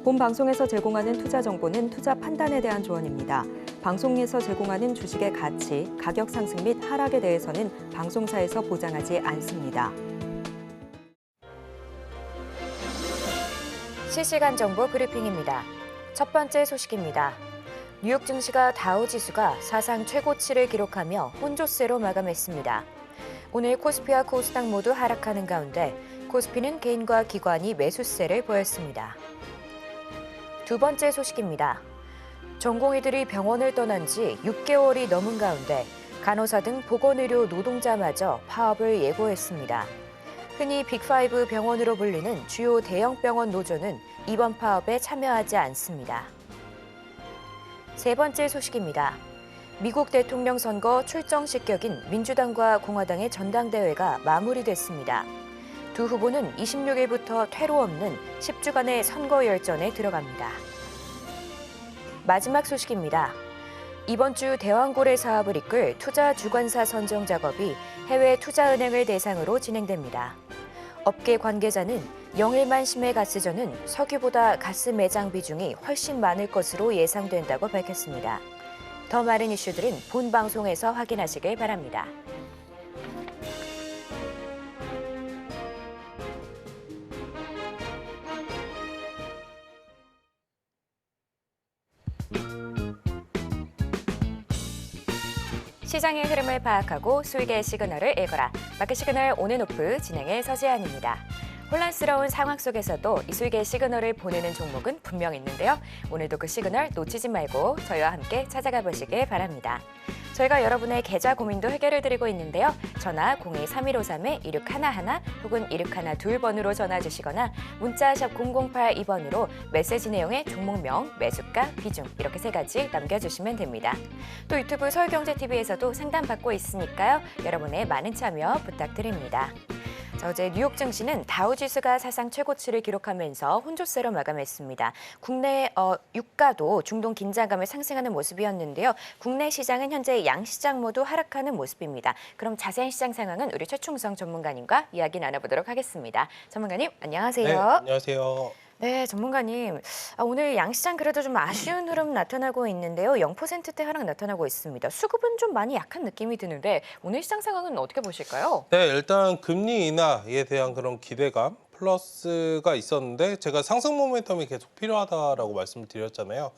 본 방송에서 제공하는 투자 정보는 투자 판단에 대한 조언입니다. 방송에서 제공하는 주식의 가치, 가격 상승 및 하락에 대해서는 방송사에서 보장하지 않습니다. 실시간 정보 브리핑입니다. 첫 번째 소식입니다. 뉴욕 증시가 다우 지수가 사상 최고치를 기록하며 혼조세로 마감했습니다. 오늘 코스피와 코스닥 모두 하락하는 가운데 코스피는 개인과 기관이 매수세를 보였습니다. 두 번째 소식입니다. 전공의들이 병원을 떠난 지 6개월이 넘은 가운데 간호사 등 보건의료 노동자마저 파업을 예고했습니다. 흔히 빅5 병원으로 불리는 주요 대형 병원 노조는 이번 파업에 참여하지 않습니다. 세 번째 소식입니다. 미국 대통령 선거 출정 식격인 민주당과 공화당의 전당대회가 마무리됐습니다. 두 후보는 26일부터 퇴로 없는 10주간의 선거 열전에 들어갑니다. 마지막 소식입니다. 이번 주 대왕고래 사업을 이끌 투자 주관사 선정 작업이 해외 투자은행을 대상으로 진행됩니다. 업계 관계자는 영일만 심해가스전은 석유보다 가스 매장 비중이 훨씬 많을 것으로 예상된다고 밝혔습니다. 더 많은 이슈들은 본 방송에서 확인하시길 바랍니다. 시장의 흐름을 파악하고 수익의 시그널을 읽어라. 마켓 시그널 온앤오프 진행의 서지안입니다. 혼란스러운 상황 속에서도 이 수익의 시그널을 보내는 종목은 분명 있는데요. 오늘도 그 시그널 놓치지 말고 저희와 함께 찾아가 보시길 바랍니다. 저희가 여러분의 계좌 고민도 해결을 드리고 있는데요. 전화 02-3153-1611 혹은 1612번으로 전화 주시거나 문자 샵 0082번으로 메시지 내용의 종목명, 매수가, 비중 이렇게 세 가지 남겨주시면 됩니다. 또 유튜브 서울경제TV에서도 상담받고 있으니까요. 여러분의 많은 참여 부탁드립니다. 어제 뉴욕 증시는 다우지수가 사상 최고치를 기록하면서 혼조세로 마감했습니다. 국내 유가도 중동 긴장감을 상승하는 모습이었는데요. 국내 시장은 현재 양시장 모두 하락하는 모습입니다. 그럼 자세한 시장 상황은 우리 최충성 전문가님과 이야기 나눠보도록 하겠습니다. 전문가님, 안녕하세요. 네, 안녕하세요. 네, 전문가님. 오늘 양시장 그래도 좀 아쉬운 흐름 나타나고 있는데요. 0%대 하락 나타나고 있습니다. 수급은 좀 많이 약한 느낌이 드는데 오늘 시장 상황은 어떻게 보실까요? 네, 일단 금리 인하에 대한 그런 기대감 플러스가 있었는데 제가 상승 모멘텀이 계속 필요하다라고 말씀을 드렸잖아요.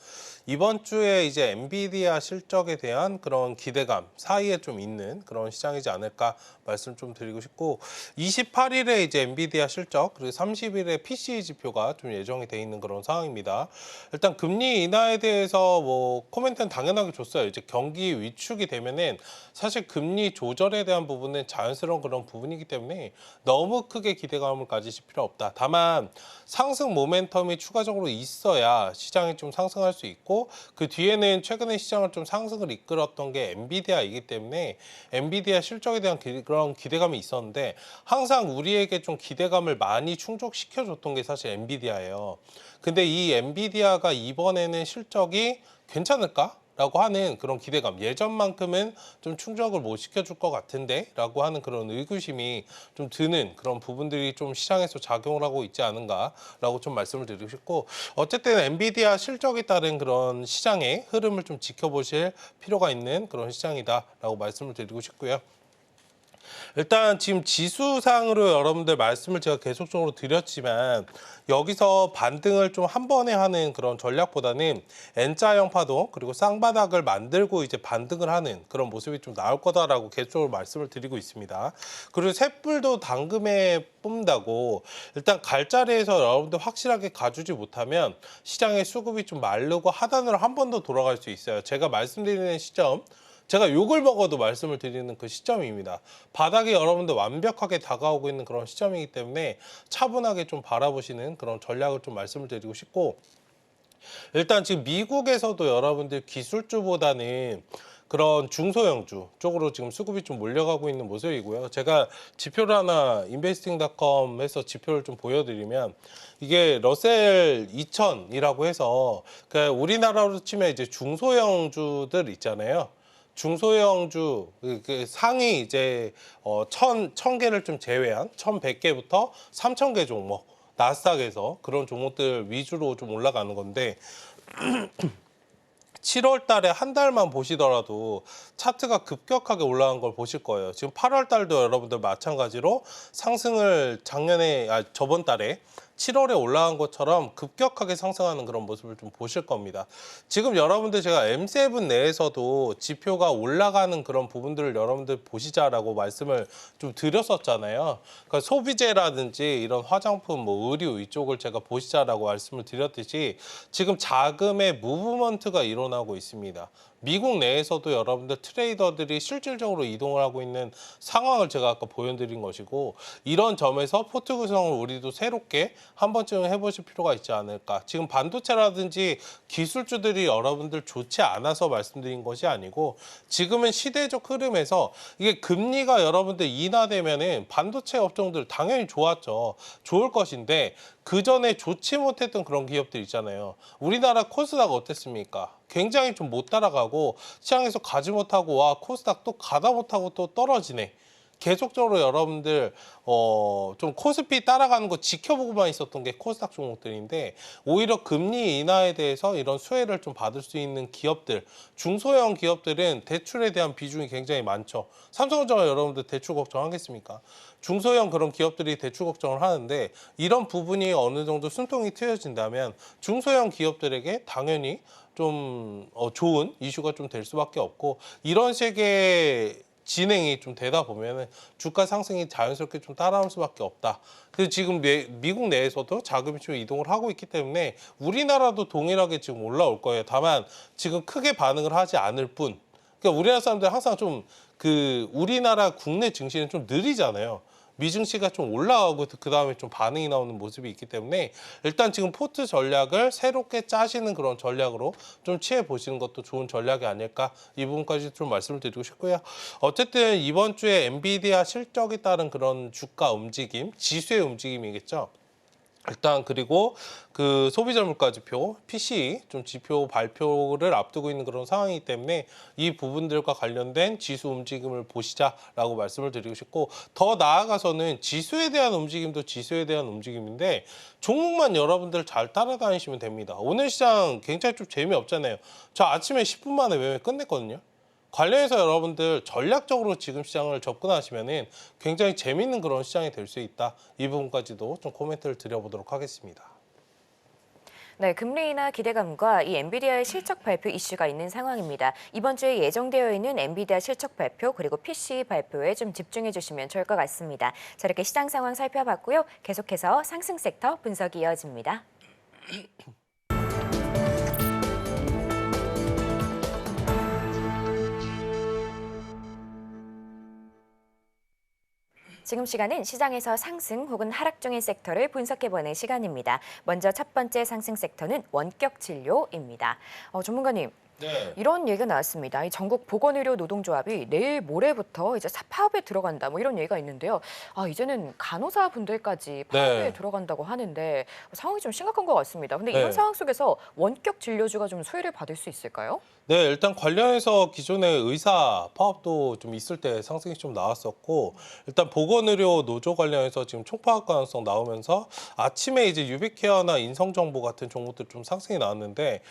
이번 주에 이제 엔비디아 실적에 대한 그런 기대감 사이에 좀 있는 그런 시장이지 않을까 말씀 좀 드리고 싶고 28일에 이제 엔비디아 실적 그리고 30일에 PCE 지표가 좀 예정이 돼 있는 그런 상황입니다. 일단 금리 인하에 대해서 뭐 코멘트는 당연하게 줬어요. 이제 경기 위축이 되면은 사실 금리 조절에 대한 부분은 자연스러운 그런 부분이기 때문에 너무 크게 기대감을 가지실 필요 없다. 다만 상승 모멘텀이 추가적으로 있어야 시장이 좀 상승할 수 있고 그 뒤에는 최근에 시장을 좀 상승을 이끌었던 게 엔비디아이기 때문에 엔비디아 실적에 대한 그런 기대감이 있었는데 항상 우리에게 좀 기대감을 많이 충족시켜줬던 게 사실 엔비디아예요. 근데 이 엔비디아가 이번에는 실적이 괜찮을까? 라고 하는 그런 기대감, 예전만큼은 좀 충족을 못 시켜줄 것 같은데 라고 하는 그런 의구심이 좀 드는 그런 부분들이 좀 시장에서 작용을 하고 있지 않은가 라고 좀 말씀을 드리고 싶고 어쨌든 엔비디아 실적에 따른 그런 시장의 흐름을 좀 지켜보실 필요가 있는 그런 시장이다 라고 말씀을 드리고 싶고요. 일단 지금 지수상으로 여러분들 말씀을 제가 계속적으로 드렸지만 여기서 반등을 좀 한 번에 하는 그런 전략보다는 N자형 파동 그리고 쌍바닥을 만들고 이제 반등을 하는 그런 모습이 좀 나올 거다라고 계속적으로 말씀을 드리고 있습니다. 그리고 셋불도 당금에 뽑는다고 일단 갈자리에서 여러분들 확실하게 가주지 못하면 시장의 수급이 좀 마르고 하단으로 한 번 더 돌아갈 수 있어요. 제가 말씀드리는 시점 제가 욕을 먹어도 말씀을 드리는 그 시점입니다. 바닥이 여러분들 완벽하게 다가오고 있는 그런 시점이기 때문에 차분하게 좀 바라보시는 그런 전략을 좀 말씀을 드리고 싶고 일단 지금 미국에서도 여러분들 기술주보다는 그런 중소형주 쪽으로 지금 수급이 좀 몰려가고 있는 모습이고요. 제가 지표를 하나 investing.com 해서 지표를 좀 보여드리면 이게 러셀 2000이라고 해서 그러니까 우리나라로 치면 이제 중소형주들 있잖아요. 중소형주 그 상위 이제 1000개를 좀 제외한 1100개부터 3000개 종목 나스닥에서 그런 종목들 위주로 좀 올라가는 건데 7월 달에 한 달만 보시더라도 차트가 급격하게 올라간 걸 보실 거예요. 지금 8월 달도 여러분들 마찬가지로 상승을 저번 달에 7월에 올라간 것처럼 급격하게 상승하는 그런 모습을 좀 보실 겁니다. 지금 여러분들 제가 M7 내에서도 지표가 올라가는 그런 부분들을 여러분들 보시자라고 말씀을 좀 드렸었잖아요. 그러니까 소비재라든지 이런 화장품, 뭐 의류 이쪽을 제가 보시자라고 말씀을 드렸듯이 지금 자금의 무브먼트가 일어나고 있습니다. 미국 내에서도 여러분들 트레이더들이 실질적으로 이동을 하고 있는 상황을 제가 아까 보여드린 것이고, 이런 점에서 포트 구성을 우리도 새롭게 한 번쯤 해보실 필요가 있지 않을까. 지금 반도체라든지 기술주들이 여러분들 좋지 않아서 말씀드린 것이 아니고, 지금은 시대적 흐름에서 이게 금리가 여러분들 인하되면은 반도체 업종들 당연히 좋았죠. 좋을 것인데 그 전에 좋지 못했던 그런 기업들 있잖아요. 우리나라 코스닥 어땠습니까? 굉장히 좀 못 따라가고 시장에서 가지 못하고, 와 코스닥 또 가다 못하고 또 떨어지네. 계속적으로 여러분들 좀 코스피 따라가는 거 지켜보고만 있었던 게 코스닥 종목들인데, 오히려 금리 인하에 대해서 이런 수혜를 좀 받을 수 있는 기업들, 중소형 기업들은 대출에 대한 비중이 굉장히 많죠. 삼성전자 여러분들 대출 걱정하겠습니까? 중소형 그런 기업들이 대출 걱정을 하는데, 이런 부분이 어느 정도 숨통이 트여진다면 중소형 기업들에게 당연히 좀 좋은 이슈가 좀 될 수밖에 없고, 이런 식의 진행이 좀 되다 보면은 주가 상승이 자연스럽게 좀 따라올 수밖에 없다. 그래서 지금 미국 내에서도 자금이 좀 이동을 하고 있기 때문에 우리나라도 동일하게 지금 올라올 거예요. 다만 지금 크게 반응을 하지 않을 뿐. 그러니까 우리나라 사람들 항상 좀 우리나라 국내 증시는 좀 느리잖아요. 미증시가 좀 올라가고 그 다음에 좀 반응이 나오는 모습이 있기 때문에, 일단 지금 포트 전략을 새롭게 짜시는 그런 전략으로 좀 취해 보시는 것도 좋은 전략이 아닐까, 이 부분까지 좀 말씀을 드리고 싶고요. 어쨌든 이번 주에 엔비디아 실적에 따른 그런 주가 움직임, 지수의 움직임이겠죠. 일단 그리고 그 소비자 물가 지표, PCE 좀 지표 발표를 앞두고 있는 그런 상황이기 때문에 이 부분들과 관련된 지수 움직임을 보시자라고 말씀을 드리고 싶고, 더 나아가서는 지수에 대한 움직임도 지수에 대한 움직임인데, 종목만 여러분들 잘 따라다니시면 됩니다. 오늘 시장 굉장히 좀 재미없잖아요. 저 아침에 10분 만에 매매 끝냈거든요. 관련해서 여러분들 전략적으로 지금 시장을 접근하시면은 굉장히 재밌는 그런 시장이 될 수 있다. 이 부분까지도 좀 코멘트를 드려보도록 하겠습니다. 네, 금리 인하 기대감과 이 엔비디아의 실적 발표 이슈가 있는 상황입니다. 이번 주에 예정되어 있는 엔비디아 실적 발표 그리고 PC 발표에 좀 집중해 주시면 좋을 것 같습니다. 자, 이렇게 시장 상황 살펴봤고요. 계속해서 상승 섹터 분석이 이어집니다. 지금 시간은 시장에서 상승 혹은 하락 중인 섹터를 분석해보는 시간입니다. 먼저 첫 번째 상승 섹터는 원격 진료입니다. 전문가님, 네. 이런 얘기가 나왔습니다. 이 전국 보건의료 노동조합이 내일 모레부터 이제 파업에 들어간다, 뭐 이런 얘기가 있는데요. 이제는 간호사 분들까지 파업에 네. 들어간다고 하는데 상황이 좀 심각한 것 같습니다. 근데 이런 네. 상황 속에서 원격 진료주가 좀 수혜를 받을 수 있을까요? 네, 일단 관련해서 기존의 의사 파업도 좀 있을 때 상승이 좀 나왔었고, 일단 보건의료 노조 관련해서 지금 총파업 가능성 나오면서 아침에 이제 유비케어나 인성정보 같은 종목들 좀 상승이 나왔는데,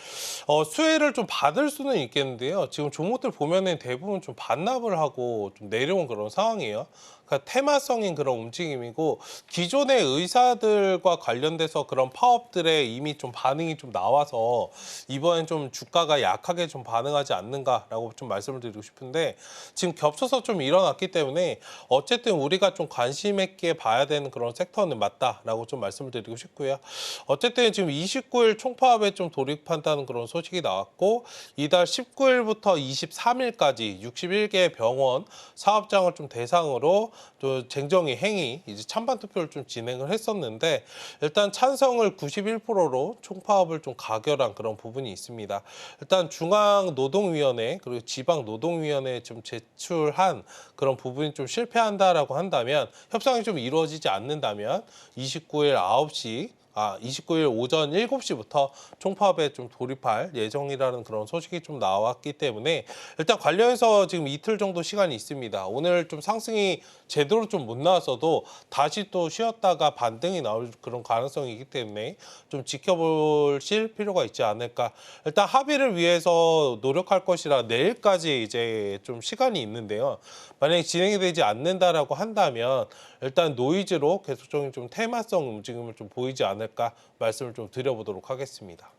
수혜를 좀 받을 수는 있겠는데요. 지금 종목들 보면은 대부분 좀 반납을 하고 좀 내려온 그런 상황이에요. 그러니까 테마성인 그런 움직임이고, 기존의 의사들과 관련돼서 그런 파업들에 이미 좀 반응이 좀 나와서 이번엔 좀 주가가 약하게 좀 반응하지 않는가라고 좀 말씀을 드리고 싶은데, 지금 겹쳐서 좀 일어났기 때문에 어쨌든 우리가 좀 관심 있게 봐야 되는 그런 섹터는 맞다라고 좀 말씀을 드리고 싶고요. 어쨌든 지금 29일 총파업에 좀 돌입한다는 그런 소식이 나왔고, 이달 19일부터 23일까지 61개 병원 사업장을 좀 대상으로 또 쟁정위 행위 이제 찬반 투표를 좀 진행을 했었는데, 일단 찬성을 91%로 총파업을 좀 가결한 그런 부분이 있습니다. 일단 중앙노동위원회 그리고 지방노동위원회에 좀 제출한 그런 부분이 좀 실패한다라고 한다면, 협상이 좀 이루어지지 않는다면 29일 9시 29일 오전 7시부터 총파업에 좀 돌입할 예정이라는 그런 소식이 좀 나왔기 때문에 일단 관련해서 지금 이틀 정도 시간이 있습니다. 오늘 좀 상승이 제대로 좀 못 나왔어도 다시 또 쉬었다가 반등이 나올 그런 가능성이 있기 때문에 좀 지켜보실 필요가 있지 않을까. 일단 합의를 위해서 노력할 것이라 내일까지 이제 좀 시간이 있는데요. 만약에 진행이 되지 않는다라고 한다면 일단 노이즈로 계속적인 좀 테마성 움직임을 좀 보이지 않을까 말씀을 좀 드려보도록 하겠습니다.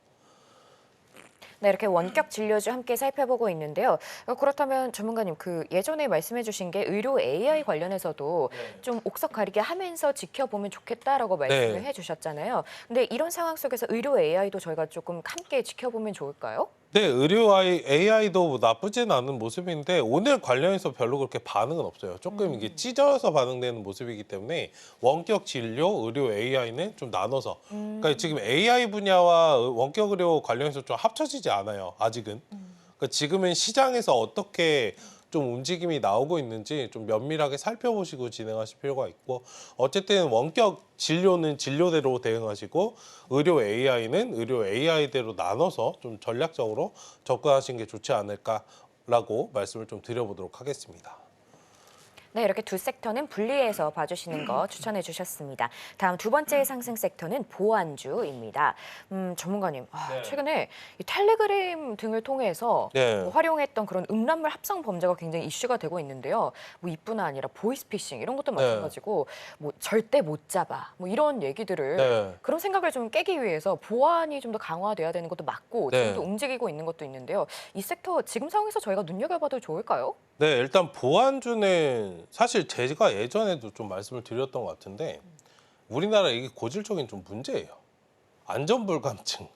네, 이렇게 원격 진료주 함께 살펴보고 있는데요. 그렇다면 전문가님, 예전에 말씀해주신 게 의료 AI 관련해서도 좀 옥석 가리게 하면서 지켜보면 좋겠다라고 말씀을 해주셨잖아요. 근데 이런 상황 속에서 의료 AI도 저희가 조금 함께 지켜보면 좋을까요? 네, 의료 AI도 나쁘진 않은 모습인데 오늘 관련해서 별로 그렇게 반응은 없어요. 조금 이게 찢어서 반응되는 모습이기 때문에 원격 진료, 의료 AI는 좀 나눠서. 그러니까 지금 AI 분야와 원격 의료 관련해서 좀 합쳐지지 않아요. 아직은. 그러니까 지금은 시장에서 어떻게 좀 움직임이 나오고 있는지 좀 면밀하게 살펴보시고 진행하실 필요가 있고 어쨌든 원격 진료는 진료대로 대응하시고 의료 AI는 의료 AI대로 나눠서 좀 전략적으로 접근하시는 게 좋지 않을까라고 말씀을 좀 드려보도록 하겠습니다. 네, 이렇게 두 섹터는 분리해서 봐주시는 거 추천해 주셨습니다. 다음 두 번째 상승 섹터는 보안주입니다. 전문가님, 최근에 이 텔레그램 등을 통해서 활용했던 그런 음란물 합성 범죄가 굉장히 이슈가 되고 있는데요. 뭐 이뿐 아니라 보이스피싱 이런 것도 마찬가지고 뭐 절대 못 잡아 뭐 이런 얘기들을 그런 생각을 좀 깨기 위해서 보안이 좀 더 강화돼야 되는 것도 맞고 지금 또 움직이고 있는 것도 있는데요. 이 섹터 지금 상황에서 저희가 눈여겨봐도 좋을까요? 네, 일단 보안주는 사실 제가 예전에도 좀 말씀을 드렸던 것 같은데 우리나라 이게 고질적인 좀 문제예요. 안전불감증.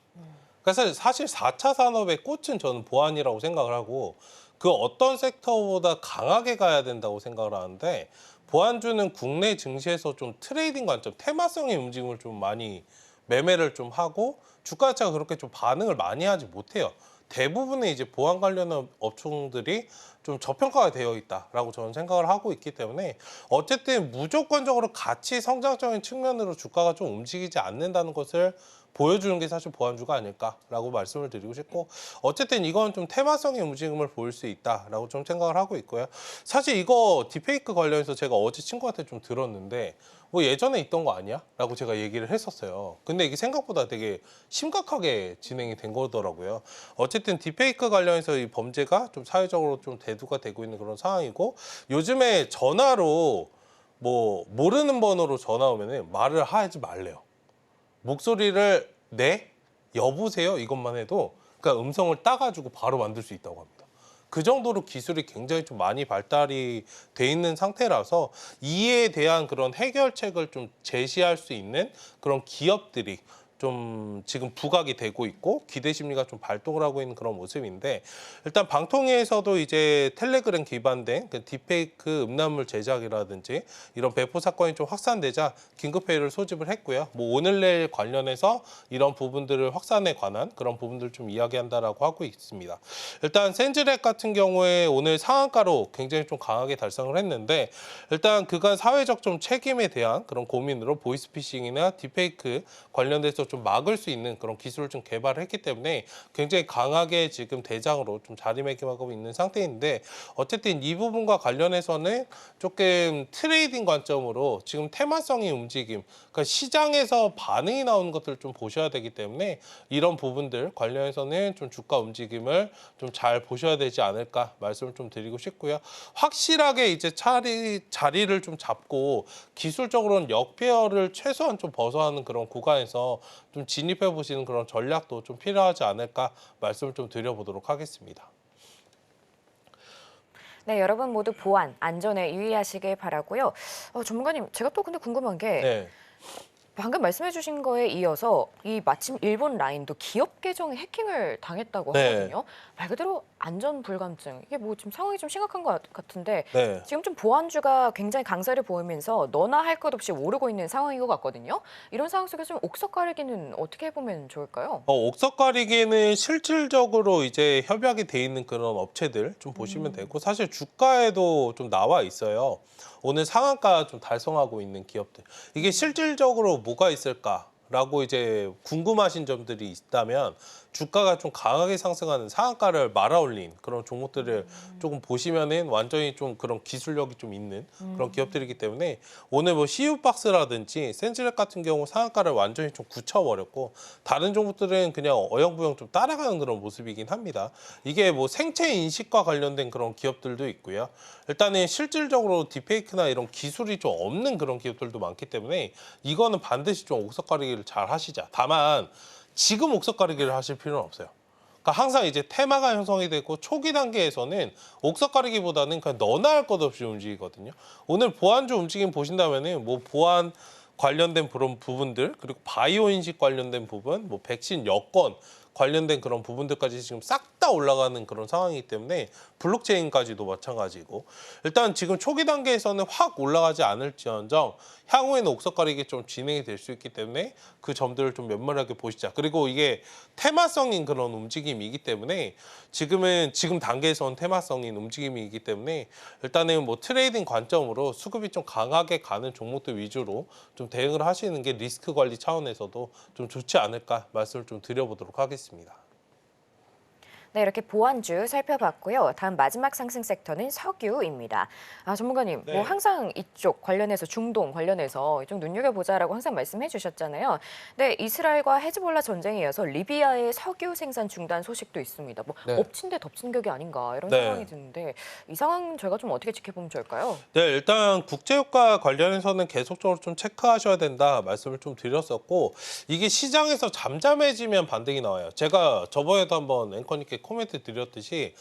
그래서 사실 4차 산업의 꽃은 저는 보안이라고 생각을 하고 그 어떤 섹터보다 강하게 가야 된다고 생각을 하는데 보안주는 국내 증시에서 좀 트레이딩 관점, 테마성의 움직임을 좀 많이 매매를 좀 하고 주가 자체가 그렇게 좀 반응을 많이 하지 못해요. 대부분의 이제 보안 관련 업종들이 좀 저평가가 되어 있다라고 저는 생각을 하고 있기 때문에 어쨌든 무조건적으로 가치 성장적인 측면으로 주가가 좀 움직이지 않는다는 것을 보여주는 게 사실 보안주가 아닐까라고 말씀을 드리고 싶고 어쨌든 이건 좀 테마성의 움직임을 보일 수 있다라고 좀 생각을 하고 있고요. 사실 이거 딥페이크 관련해서 제가 어제 친구한테 좀 들었는데 뭐 예전에 있던 거 아니야? 라고 제가 얘기를 했었어요. 근데 이게 생각보다 되게 심각하게 진행이 된 거더라고요. 어쨌든 딥페이크 관련해서 이 범죄가 좀 사회적으로 좀 대두가 되고 있는 그런 상황이고 요즘에 전화로 뭐 모르는 번호로 전화 오면은 말을 하지 말래요. 목소리를 네? 여보세요? 이것만 해도 그러니까 음성을 따가지고 바로 만들 수 있다고 합니다. 그 정도로 기술이 굉장히 좀 많이 발달이 돼 있는 상태라서 이에 대한 그런 해결책을 좀 제시할 수 있는 그런 기업들이 좀 지금 부각이 되고 있고 기대 심리가 좀 발동을 하고 있는 그런 모습인데 일단 방통위에서도 이제 텔레그램 기반된 그 딥페이크 음란물 제작이라든지 이런 배포 사건이 좀 확산되자 긴급회의를 소집을 했고요. 뭐 오늘 내일 관련해서 이런 부분들을 확산에 관한 그런 부분들을 좀 이야기한다라고 하고 있습니다. 일단 센즈렉 같은 경우에 오늘 상한가로 굉장히 좀 강하게 달성을 했는데 일단 그간 사회적 좀 책임에 대한 그런 고민으로 보이스피싱이나 딥페이크 관련돼서 좀 막을 수 있는 그런 기술을 좀 개발을 했기 때문에 굉장히 강하게 지금 대장으로 좀 자리매김하고 있는 상태인데 어쨌든 이 부분과 관련해서는 조금 트레이딩 관점으로 지금 테마성의 움직임, 그러니까 시장에서 반응이 나오는 것들을 좀 보셔야 되기 때문에 이런 부분들 관련해서는 좀 주가 움직임을 좀 잘 보셔야 되지 않을까 말씀을 좀 드리고 싶고요. 확실하게 이제 자리를 좀 잡고 기술적으로는 역배열을 최소한 좀 벗어나는 그런 구간에서 좀 진입해 보시는 그런 전략도 좀 필요하지 않을까 말씀을 좀 드려보도록 하겠습니다. 네, 여러분 모두 보안, 안전에 유의하시길 바라고요. 전문가님, 제가 또 근데 궁금한 게 방금 말씀해 주신 거에 이어서 이 마침 일본 라인도 기업 계정에 해킹을 당했다고 하거든요. 말 그대로 안전 불감증. 이게 뭐 지금 상황이 좀 심각한 것 같은데 지금 좀 보안주가 굉장히 강세를 보이면서 너나 할 것 없이 오르고 있는 상황인 것 같거든요. 이런 상황 속에서 좀 옥석 가리기는 어떻게 해보면 좋을까요? 옥석 가리기는 실질적으로 이제 협약이 돼 있는 그런 업체들 좀 보시면 되고 사실 주가에도 좀 나와 있어요. 오늘 상한가 좀 달성하고 있는 기업들. 이게 실질적으로 뭐가 있을까? 라고 이제 궁금하신 점들이 있다면 주가가 좀 강하게 상승하는 상한가를 말아올린 그런 종목들을 조금 보시면은 완전히 좀 그런 기술력이 좀 있는 그런 기업들이기 때문에 오늘 뭐 CU박스라든지 센즈렉 같은 경우 상한가를 완전히 좀 굳혀버렸고 다른 종목들은 그냥 어영부영 좀 따라가는 그런 모습이긴 합니다. 이게 뭐 생체 인식과 관련된 그런 기업들도 있고요. 일단은 실질적으로 딥페이크나 이런 기술이 좀 없는 그런 기업들도 많기 때문에 이거는 반드시 좀 옥석 가리기를 잘 하시자. 다만 지금 옥석 가리기를 하실 필요는 없어요. 그러니까 항상 이제 테마가 형성이 되고 초기 단계에서는 옥석 가리기보다는 그냥 너나 할 것 없이 움직이거든요. 오늘 보안주 움직임 보신다면은 뭐 보안 관련된 그런 부분들 그리고 바이오 인식 관련된 부분, 뭐 백신 여건 관련된 그런 부분들까지 지금 싹 다 올라가는 그런 상황이기 때문에 블록체인까지도 마찬가지고 일단 지금 초기 단계에서는 확 올라가지 않을지언정 향후에는 옥석 가리기 좀 진행이 될 수 있기 때문에 그 점들을 좀 면밀하게 보시자. 그리고 이게 테마성인 그런 움직임이기 때문에 지금 단계에서는 테마성인 움직임이기 때문에 일단은 뭐 트레이딩 관점으로 수급이 좀 강하게 가는 종목들 위주로 좀 대응을 하시는 게 리스크 관리 차원에서도 좀 좋지 않을까 말씀을 좀 드려보도록 하겠습니다. 네, 이렇게 보안주 살펴봤고요. 다음 마지막 상승 섹터는 석유입니다. 전문가님, 네. 뭐 항상 이쪽 관련해서 중동 관련해서 좀 눈여겨보자라고 항상 말씀해 주셨잖아요. 네, 이스라엘과 헤즈볼라 전쟁에 이어서 리비아의 석유 생산 중단 소식도 있습니다. 뭐 네. 엎친 데 덮친 격이 아닌가 이런 네. 상황이 드는데 이 상황 저희가 좀 어떻게 지켜보면 좋을까요? 네, 일단 국제유가 관련해서는 계속적으로 좀 체크하셔야 된다 말씀을 좀 드렸었고 이게 시장에서 잠잠해지면 반등이 나와요. 제가 저번에도 한번 앵커님께 코멘트 드렸듯이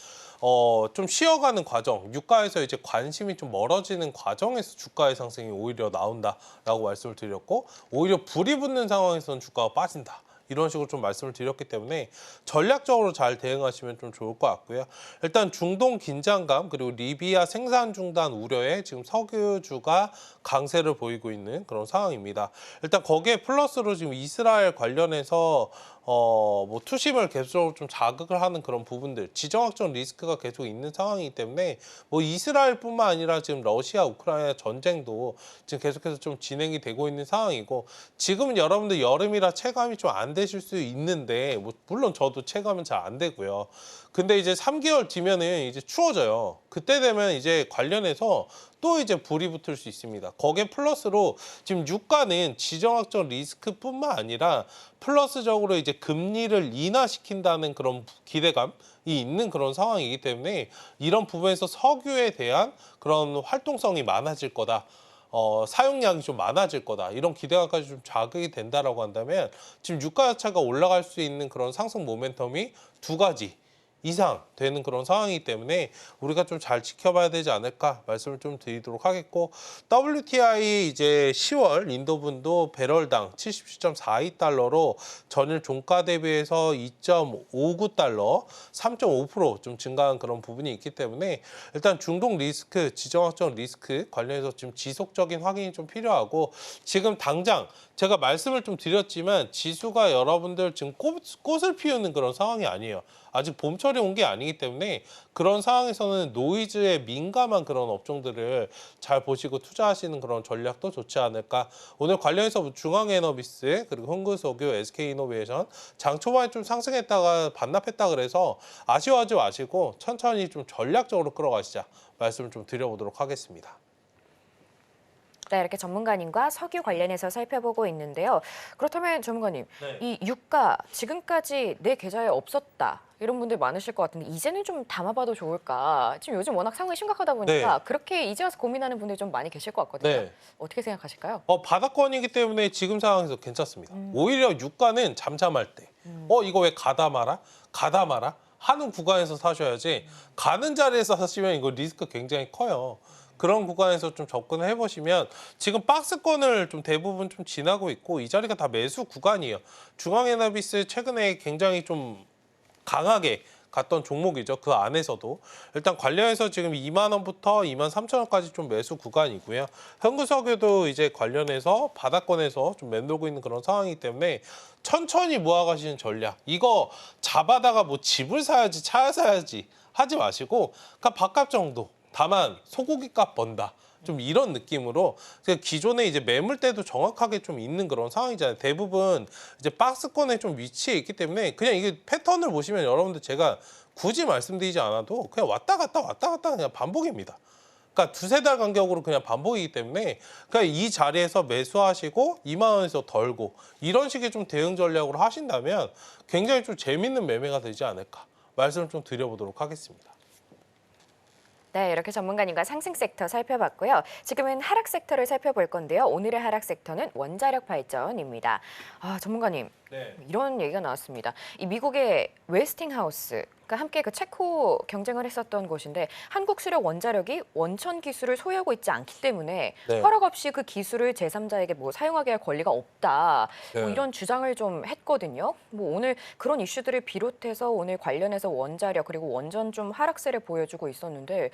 좀 쉬어가는 과정, 유가에서 이제 관심이 좀 멀어지는 과정에서 주가의 상승이 오히려 나온다라고 말씀을 드렸고 오히려 불이 붙는 상황에서는 주가가 빠진다. 이런 식으로 좀 말씀을 드렸기 때문에 전략적으로 잘 대응하시면 좀 좋을 것 같고요. 일단 중동 긴장감 그리고 리비아 생산 중단 우려에 지금 석유주가 강세를 보이고 있는 그런 상황입니다. 일단 거기에 플러스로 지금 이스라엘 관련해서 뭐 투심을 계속적으로 좀 자극을 하는 그런 부분들, 지정학적 리스크가 계속 있는 상황이기 때문에 뭐 이스라엘뿐만 아니라 지금 러시아, 우크라이나 전쟁도 지금 계속해서 좀 진행이 되고 있는 상황이고 지금은 여러분들 여름이라 체감이 좀 안 되실 수 있는데 뭐 물론 저도 체감은 잘 안 되고요. 근데 이제 3개월 뒤면은 이제 추워져요. 그때 되면 이제 관련해서 또 이제 불이 붙을 수 있습니다. 거기에 플러스로 지금 유가는 지정학적 리스크뿐만 아니라 플러스적으로 이제 금리를 인하시킨다는 그런 기대감이 있는 그런 상황이기 때문에 이런 부분에서 석유에 대한 그런 활동성이 많아질 거다. 사용량이 좀 많아질 거다. 이런 기대감까지 좀 자극이 된다라고 한다면 지금 유가 자체가 올라갈 수 있는 그런 상승 모멘텀이 두 가지 이상 되는 그런 상황이기 때문에 우리가 좀 잘 지켜봐야 되지 않을까 말씀을 좀 드리도록 하겠고 WTI 이제 10월 인도분도 배럴당 77.42달러로 전일 종가 대비해서 2.59달러 3.5% 좀 증가한 그런 부분이 있기 때문에 일단 중동 리스크 지정학적 리스크 관련해서 지금 지속적인 확인이 좀 필요하고 지금 당장 제가 말씀을 좀 드렸지만 지수가 여러분들 지금 꽃을 피우는 그런 상황이 아니에요. 아직 봄철이 온 게 아니기 때문에 그런 상황에서는 노이즈에 민감한 그런 업종들을 잘 보시고 투자하시는 그런 전략도 좋지 않을까. 오늘 관련해서 중앙에너비스 그리고 흥국석유, SK이노베이션 장 초반에 좀 상승했다가 반납했다 그래서 아쉬워하지 마시고 천천히 좀 전략적으로 끌어가시자 말씀을 좀 드려보도록 하겠습니다. 네, 이렇게 전문가님과 석유 관련해서 살펴보고 있는데요. 그렇다면 전문가님, 네. 이 유가 지금까지 내 계좌에 없었다. 이런 분들 많으실 것 같은데 이제는 좀 담아봐도 좋을까? 지금 요즘 워낙 상황이 심각하다 보니까 네. 그렇게 이제 와서 고민하는 분들이 좀 많이 계실 것 같거든요. 네. 어떻게 생각하실까요? 바닥권이기 때문에 지금 상황에서 괜찮습니다. 오히려 유가는 잠잠할 때 이거 왜 가다 마라 하는 구간에서 사셔야지 가는 자리에서 사시면 이거 리스크 굉장히 커요. 그런 구간에서 좀 접근을 해보시면 지금 박스권을 좀 대부분 좀 지나고 있고 이 자리가 다 매수 구간이에요. 중앙에너비스 최근에 굉장히 좀 강하게 갔던 종목이죠. 그 안에서도 일단 관련해서 지금 2만 원부터 2만 3천 원까지 좀 매수 구간이고요. 흥국석유도 이제 관련해서 바닥권에서 좀 맴돌고 있는 그런 상황이기 때문에 천천히 모아가시는 전략. 이거 잡아다가 뭐 집을 사야지 차를 사야지 하지 마시고 그러니까 밥값 정도. 다만 소고기 값 번다. 좀 이런 느낌으로 기존에 이제 매물대도 정확하게 좀 있는 그런 상황이잖아요. 대부분 이제 박스권에 좀 위치해 있기 때문에 그냥 이게 패턴을 보시면 여러분들 제가 굳이 말씀드리지 않아도 그냥 왔다 갔다 그냥 반복입니다. 그러니까 두세 달 간격으로 그냥 반복이기 때문에 그러니까 이 자리에서 매수하시고 2만 원에서 덜고 이런 식의 좀 대응 전략으로 하신다면 굉장히 좀 재밌는 매매가 되지 않을까 말씀을 좀 드려보도록 하겠습니다. 네, 이렇게 전문가님과 상승 섹터 살펴봤고요. 지금은 하락 섹터를 살펴볼 건데요. 오늘의 하락 섹터는 원자력 발전입니다. 전문가님, 네. 이런 얘기가 나왔습니다. 이 미국의 웨스팅하우스가 함께 그 체코 경쟁을 했었던 곳인데 한국 수력 원자력이 원천 기술을 소유하고 있지 않기 때문에 네. 허락 없이 그 기술을 제3자에게 뭐 사용하게 할 권리가 없다. 뭐 네. 이런 주장을 좀 했거든요. 뭐 오늘 그런 이슈들을 비롯해서 오늘 관련해서 원자력 그리고 원전 좀 하락세를 보여주고 있었는데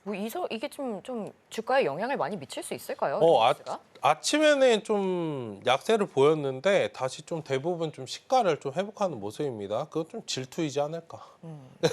뭐 이게 좀 주가에 영향을 많이 미칠 수 있을까요? 뉴스가? 아침에는 좀 약세를 보였는데 다시 좀 대부분 좀 시가를 좀 회복하는 모습입니다. 그건 좀 질투이지 않을까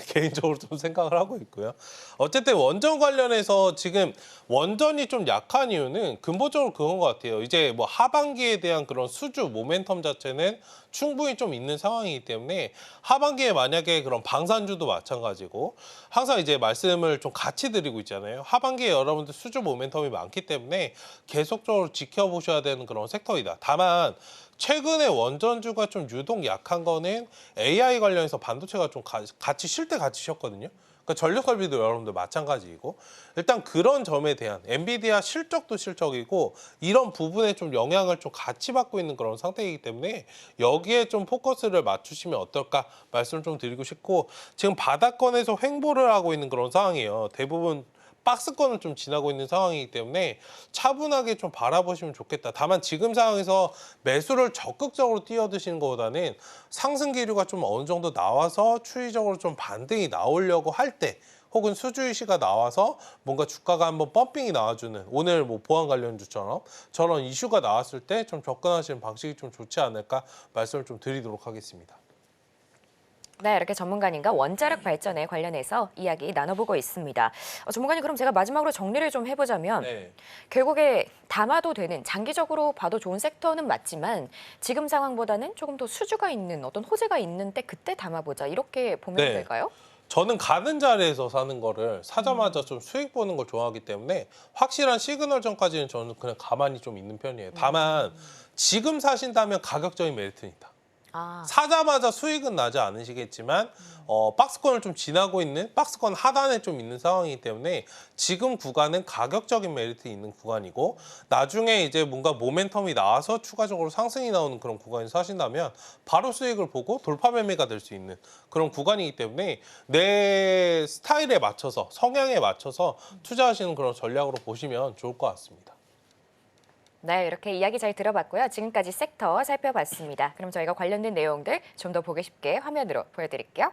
개인적으로 좀 생각을 하고 있고요. 어쨌든 원전 관련해서 지금 원전이 좀 약한 이유는 근본적으로 그건 것 같아요. 이제 뭐 하반기에 대한 그런 수주 모멘텀 자체는 충분히 좀 있는 상황이기 때문에 하반기에 만약에 그런 방산주도 마찬가지고 항상 이제 말씀을 좀 같이 드리고 있잖아요. 하반기에 여러분들 수주 모멘텀이 많기 때문에 계속적으로 지켜보셔야 되는 그런 섹터이다. 다만 최근에 원전주가 좀 유독 약한 거는 AI 관련해서 반도체가 좀 같이 쉴 때 같이 쉬었거든요. 그러니까 전력 설비도 여러분들 마찬가지이고 일단 그런 점에 대한 엔비디아 실적도 실적이고 이런 부분에 좀 영향을 좀 같이 받고 있는 그런 상태이기 때문에 여기에 좀 포커스를 맞추시면 어떨까 말씀을 좀 드리고 싶고 지금 바닥권에서 횡보를 하고 있는 그런 상황이에요. 대부분 박스권을 좀 지나고 있는 상황이기 때문에 차분하게 좀 바라보시면 좋겠다. 다만 지금 상황에서 매수를 적극적으로 뛰어드시는 것보다는 상승 기류가 좀 어느 정도 나와서 추이적으로 좀 반등이 나오려고 할 때 혹은 수주이시가 나와서 뭔가 주가가 한번 펌핑이 나와주는 오늘 뭐 보안 관련주처럼 저런 이슈가 나왔을 때 좀 접근하시는 방식이 좀 좋지 않을까 말씀을 좀 드리도록 하겠습니다. 네, 이렇게 전문가님과 원자력 발전에 관련해서 이야기 나눠보고 있습니다. 전문가님, 그럼 제가 마지막으로 정리를 좀 해보자면 네. 결국에 담아도 되는 장기적으로 봐도 좋은 섹터는 맞지만 지금 상황보다는 조금 더 수주가 있는 어떤 호재가 있는 때 그때 담아보자 이렇게 보면 네. 될까요? 저는 가는 자리에서 사는 거를 사자마자 좀 수익 보는 걸 좋아하기 때문에 확실한 시그널 전까지는 저는 그냥 가만히 좀 있는 편이에요. 다만 지금 사신다면 가격적인 메리트는 있다. 사자마자 수익은 나지 않으시겠지만 박스권을 좀 지나고 있는 박스권 하단에 좀 있는 상황이기 때문에 지금 구간은 가격적인 메리트 있는 구간이고 나중에 이제 뭔가 모멘텀이 나와서 추가적으로 상승이 나오는 그런 구간에서 사신다면 바로 수익을 보고 돌파 매매가 될 수 있는 그런 구간이기 때문에 내 스타일에 맞춰서 성향에 맞춰서 투자하시는 그런 전략으로 보시면 좋을 것 같습니다. 네, 이렇게 이야기 잘 들어봤고요. 지금까지 섹터 살펴봤습니다. 그럼 저희가 관련된 내용들 좀 더 보기 쉽게 화면으로 보여드릴게요.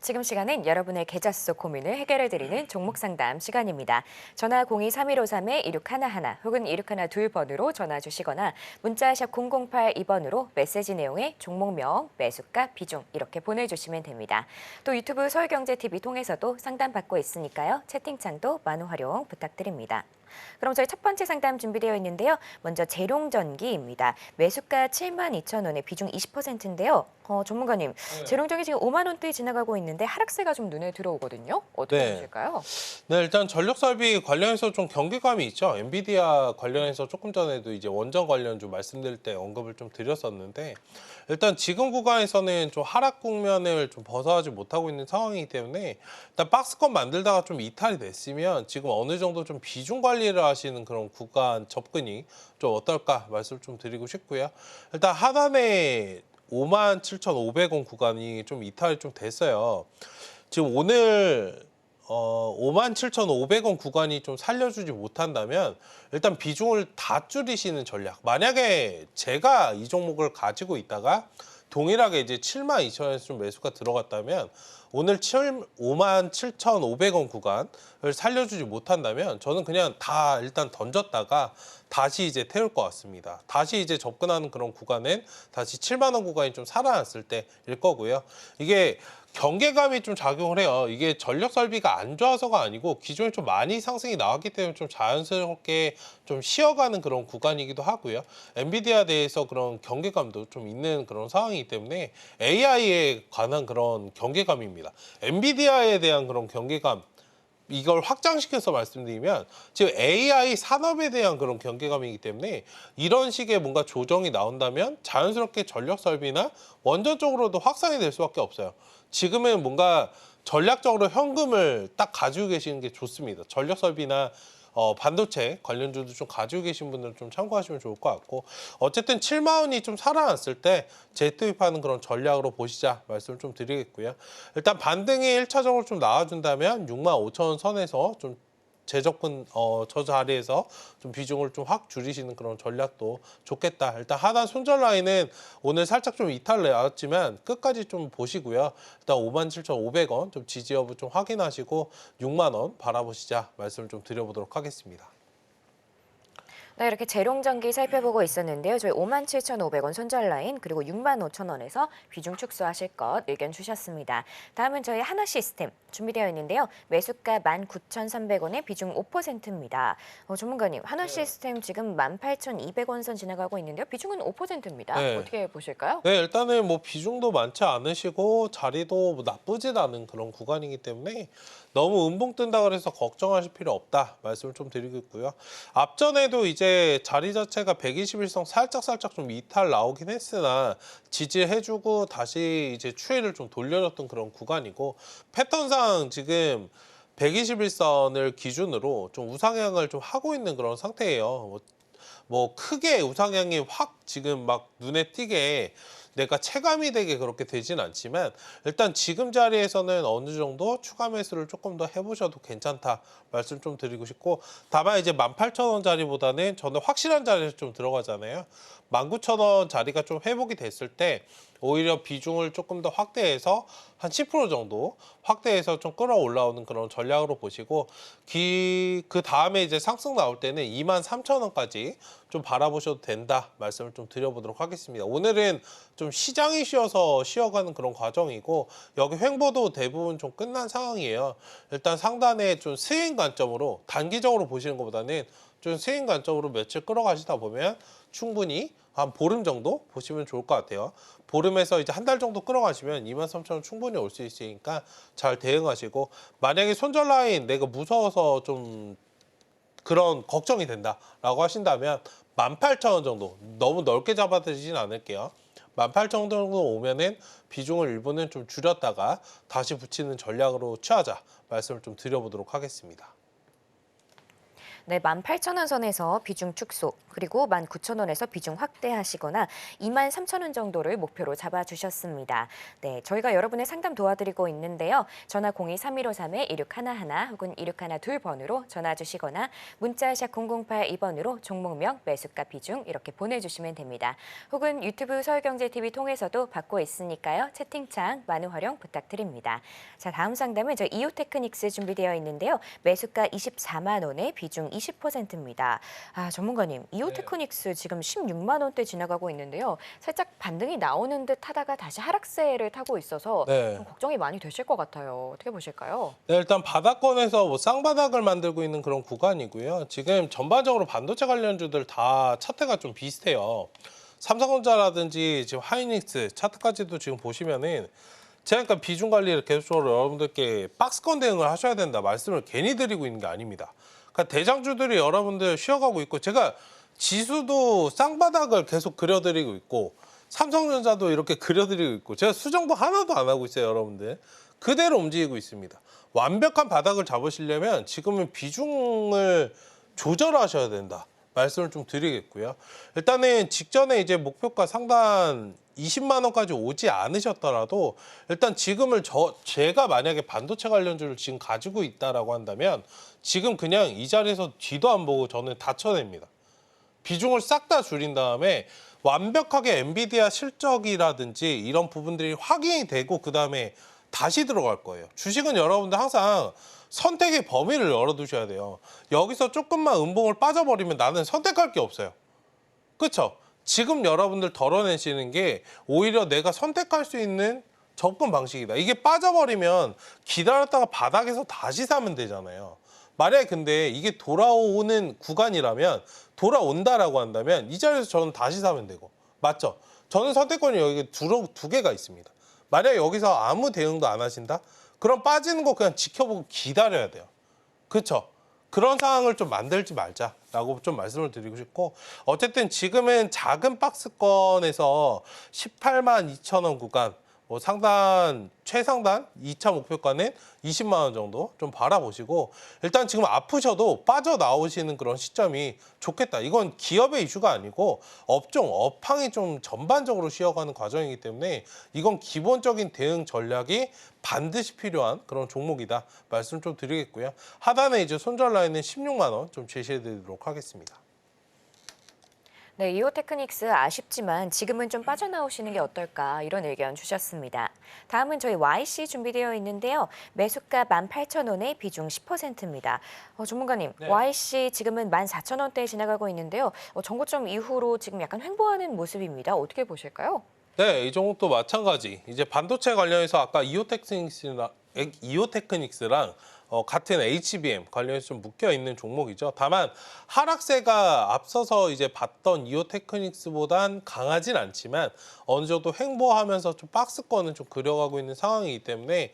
지금 시간은 여러분의 계좌 속 고민을 해결해드리는 종목 상담 시간입니다. 전화 02-3153-1611 혹은 1612번으로 전화 주시거나 문자 샵 0082번으로 메시지 내용에 종목명, 매수가, 비중 이렇게 보내주시면 됩니다. 또 유튜브 서울경제TV 통해서도 상담 받고 있으니까요. 채팅창도 많은 활용 부탁드립니다. 그럼 저희 첫 번째 상담 준비되어 있는데요. 먼저 재룡전기입니다. 매수가 72,000원에 비중 20%인데요. 전문가님, 재룡전기 지금 5만 원대 지나가고 있는데 하락세가 좀 눈에 들어오거든요. 어떻게 네. 보실까요? 네, 일단 전력설비 관련해서 좀 경계감이 있죠. 엔비디아 관련해서 조금 전에도 이제 원전 관련 좀 말씀드릴 때 언급을 좀 드렸었는데, 일단 지금 구간에서는 좀 하락 국면을 좀 벗어나지 못하고 있는 상황이기 때문에 일단 박스권 만들다가 좀 이탈이 됐으면 지금 어느 정도 좀 비중 관리를 하시는 그런 구간 접근이 좀 어떨까 말씀을 좀 드리고 싶고요. 일단 하단에 57,500원 구간이 좀 이탈이 좀 됐어요. 지금 오늘 57,500원 구간이 좀 살려주지 못한다면 일단 비중을 다 줄이시는 전략. 만약에 제가 이 종목을 가지고 있다가 동일하게 이제 72,000원에서 좀 매수가 들어갔다면 오늘 57,500원 구간을 살려주지 못한다면 저는 그냥 다 일단 던졌다가 다시 이제 태울 것 같습니다. 다시 이제 접근하는 그런 구간은 다시 7만 원 구간이 좀 살아났을 때일 거고요. 이게 경계감이 좀 작용을 해요. 이게 전력 설비가 안 좋아서가 아니고 기존에 좀 많이 상승이 나왔기 때문에 좀 자연스럽게 좀 쉬어가는 그런 구간이기도 하고요. 엔비디아에 대해서 그런 경계감도 좀 있는 그런 상황이기 때문에 AI에 관한 그런 경계감입니다. 엔비디아에 대한 그런 경계감, 이걸 확장시켜서 말씀드리면 지금 AI 산업에 대한 그런 경계감이기 때문에 이런 식의 뭔가 조정이 나온다면 자연스럽게 전력 설비나 원전 쪽으로도 확산이 될 수밖에 없어요. 지금은 뭔가 전략적으로 현금을 딱 가지고 계시는 게 좋습니다. 전력 설비나 반도체 관련주도 좀 가지고 계신 분들은 좀 참고하시면 좋을 것 같고, 어쨌든 7만 원이 좀 살아났을 때 재투입하는 그런 전략으로 보시자 말씀을 좀 드리겠고요. 일단 반등이 1차적으로 좀 나와준다면 6만 5천 원 선에서 좀 재접근 저 자리에서 좀 비중을 좀 확 줄이시는 그런 전략도 좋겠다. 일단 하단 손절 라인은 오늘 살짝 좀 이탈 나왔지만 끝까지 좀 보시고요. 일단 57,500원 좀 지지 여부 좀 확인하시고 6만 원 바라보시자 말씀을 좀 드려보도록 하겠습니다. 네, 이렇게 재룡전기 살펴보고 있었는데요. 저희 57,500원 손절 라인 그리고 65,000원에서 비중 축소하실 것 의견 주셨습니다. 다음은 저희 하나시스템 준비되어 있는데요. 매수가 19,300원에 비중 5%입니다. 전문가님, 하나시스템 지금 18,200원 선 지나가고 있는데요. 비중은 5%입니다. 네. 어떻게 보실까요? 네, 일단은 뭐 비중도 많지 않으시고 자리도 뭐 나쁘진 않은 그런 구간이기 때문에 너무 음봉 뜬다 그래서 걱정하실 필요 없다 말씀을 좀 드리겠고요. 앞전에도 이제 자리 자체가 121선 살짝 좀 이탈 나오긴 했으나 지지해주고 다시 이제 추이를 좀 돌려줬던 그런 구간이고, 패턴상 지금 121선을 기준으로 좀 우상향을 좀 하고 있는 그런 상태예요. 뭐 크게 우상향이 확 지금 막 눈에 띄게 내가 체감이 되게 그렇게 되진 않지만 일단 지금 자리에서는 어느 정도 추가 매수를 조금 더 해보셔도 괜찮다 말씀 좀 드리고 싶고, 다만 이제 18,000원 자리보다는 저는 확실한 자리에서 좀 들어가잖아요. 19,000원 자리가 좀 회복이 됐을 때 오히려 비중을 조금 더 확대해서 한 10% 정도 확대해서 좀 끌어올라오는 그런 전략으로 보시고, 그 다음에 이제 상승 나올 때는 23,000원까지 좀 바라보셔도 된다 말씀을 좀 드려보도록 하겠습니다. 오늘은 좀 시장이 쉬어가는 그런 과정이고 여기 횡보도 대부분 좀 끝난 상황이에요. 일단 상단에 좀 스윙 관점으로 단기적으로 보시는 것보다는 좀 스윙 관점으로 며칠 끌어가시다 보면 충분히 한 보름 정도 보시면 좋을 것 같아요. 보름에서 이제 한 달 정도 끌어가시면 23,000원 충분히 올 수 있으니까 잘 대응하시고, 만약에 손절 라인 내가 무서워서 좀 그런 걱정이 된다라고 하신다면 18,000원 정도, 너무 넓게 잡아드리진 않을게요. 18,000원 정도 오면은 비중을 일부는 좀 줄였다가 다시 붙이는 전략으로 취하자 말씀을 좀 드려보도록 하겠습니다. 네, 18,000원 선에서 비중 축소, 그리고 19,000원에서 비중 확대하시거나 23,000원 정도를 목표로 잡아주셨습니다. 네, 저희가 여러분의 상담 도와드리고 있는데요. 전화 02-3153-1611 혹은 1612번으로 전화 주시거나 문자 샵 0082번으로 종목명, 매수가 비중 이렇게 보내주시면 됩니다. 혹은 유튜브 서울경제TV 통해서도 받고 있으니까요. 채팅창 많은 활용 부탁드립니다. 자, 다음 상담은 저 이오테크닉스 준비되어 있는데요. 매수가 24만 원에 비중 20%입니다. 전문가님, 이오테크닉스 지금 16만 원대 지나가고 있는데요. 살짝 반등이 나오는 듯 하다가 다시 하락세를 타고 있어서 네. 좀 걱정이 많이 되실 것 같아요. 어떻게 보실까요? 네, 일단 바닥권에서 뭐 쌍바닥을 만들고 있는 그런 구간이고요. 지금 전반적으로 반도체 관련주들 다 차트가 좀 비슷해요. 삼성전자라든지 지금 하이닉스 차트까지도 지금 보시면은 제가 그러니까 비중 관리를 계속적으로 여러분들께 박스권 대응을 하셔야 된다 말씀을 괜히 드리고 있는 게 아닙니다. 그러니까 대장주들이 여러분들 쉬어가고 있고 제가 지수도 쌍바닥을 계속 그려드리고 있고 삼성전자도 이렇게 그려드리고 있고 제가 수정도 하나도 안 하고 있어요, 여러분들. 그대로 움직이고 있습니다. 완벽한 바닥을 잡으시려면 지금은 비중을 조절하셔야 된다. 말씀을 좀 드리겠고요. 일단은 직전에 이제 목표가 상단 20만 원까지 오지 않으셨더라도 일단 지금을 제가 만약에 반도체 관련주를 지금 가지고 있다라고 한다면 지금 그냥 이 자리에서 뒤도 안 보고 저는 다 쳐냅니다. 비중을 싹 다 줄인 다음에 완벽하게 엔비디아 실적이라든지 이런 부분들이 확인이 되고 그다음에 다시 들어갈 거예요. 주식은 여러분들 항상 선택의 범위를 열어두셔야 돼요. 여기서 조금만 음봉을 빠져버리면 나는 선택할 게 없어요. 그렇죠? 지금 여러분들 덜어내시는 게 오히려 내가 선택할 수 있는 접근 방식이다. 이게 빠져버리면 기다렸다가 바닥에서 다시 사면 되잖아요. 만약에 근데 이게 돌아오는 구간이라면 돌아온다라고 한다면 이 자리에서 저는 다시 사면 되고 맞죠? 저는 선택권이 여기 두 개가 있습니다. 만약에 여기서 아무 대응도 안 하신다? 그럼 빠지는 거 그냥 지켜보고 기다려야 돼요. 그렇죠? 그런 상황을 좀 만들지 말자라고 좀 말씀을 드리고 싶고 어쨌든 지금은 작은 박스권에서 18만 2천 원 구간 뭐 상단 최상단 2차 목표가는 20만 원 정도 좀 바라보시고 일단 지금 아프셔도 빠져나오시는 그런 시점이 좋겠다. 이건 기업의 이슈가 아니고 업종, 업황이 좀 전반적으로 쉬어가는 과정이기 때문에 이건 기본적인 대응 전략이 반드시 필요한 그런 종목이다. 말씀 좀 드리겠고요. 하단에 이제 손절 라인은 16만 원 좀 제시해 드리도록 하겠습니다. 네, 이오테크닉스 아쉽지만 지금은 좀 빠져나오시는 게 어떨까 이런 의견 주셨습니다. 다음은 저희 YC 준비되어 있는데요. 매수가 18,000원에 비중 10%입니다. 전문가님, 네. YC 지금은 14,000원대에 지나가고 있는데요. 정고점 이후로 지금 약간 횡보하는 모습입니다. 어떻게 보실까요? 네, 이 종목도 마찬가지. 이제 반도체 관련해서 아까 이오테크닉스랑 같은 HBM 관련해서 좀 묶여 있는 종목이죠. 다만 하락세가 앞서서 이제 봤던 이오테크닉스보단 강하진 않지만 어느 정도 횡보하면서 좀 박스권은 좀 그려가고 있는 상황이기 때문에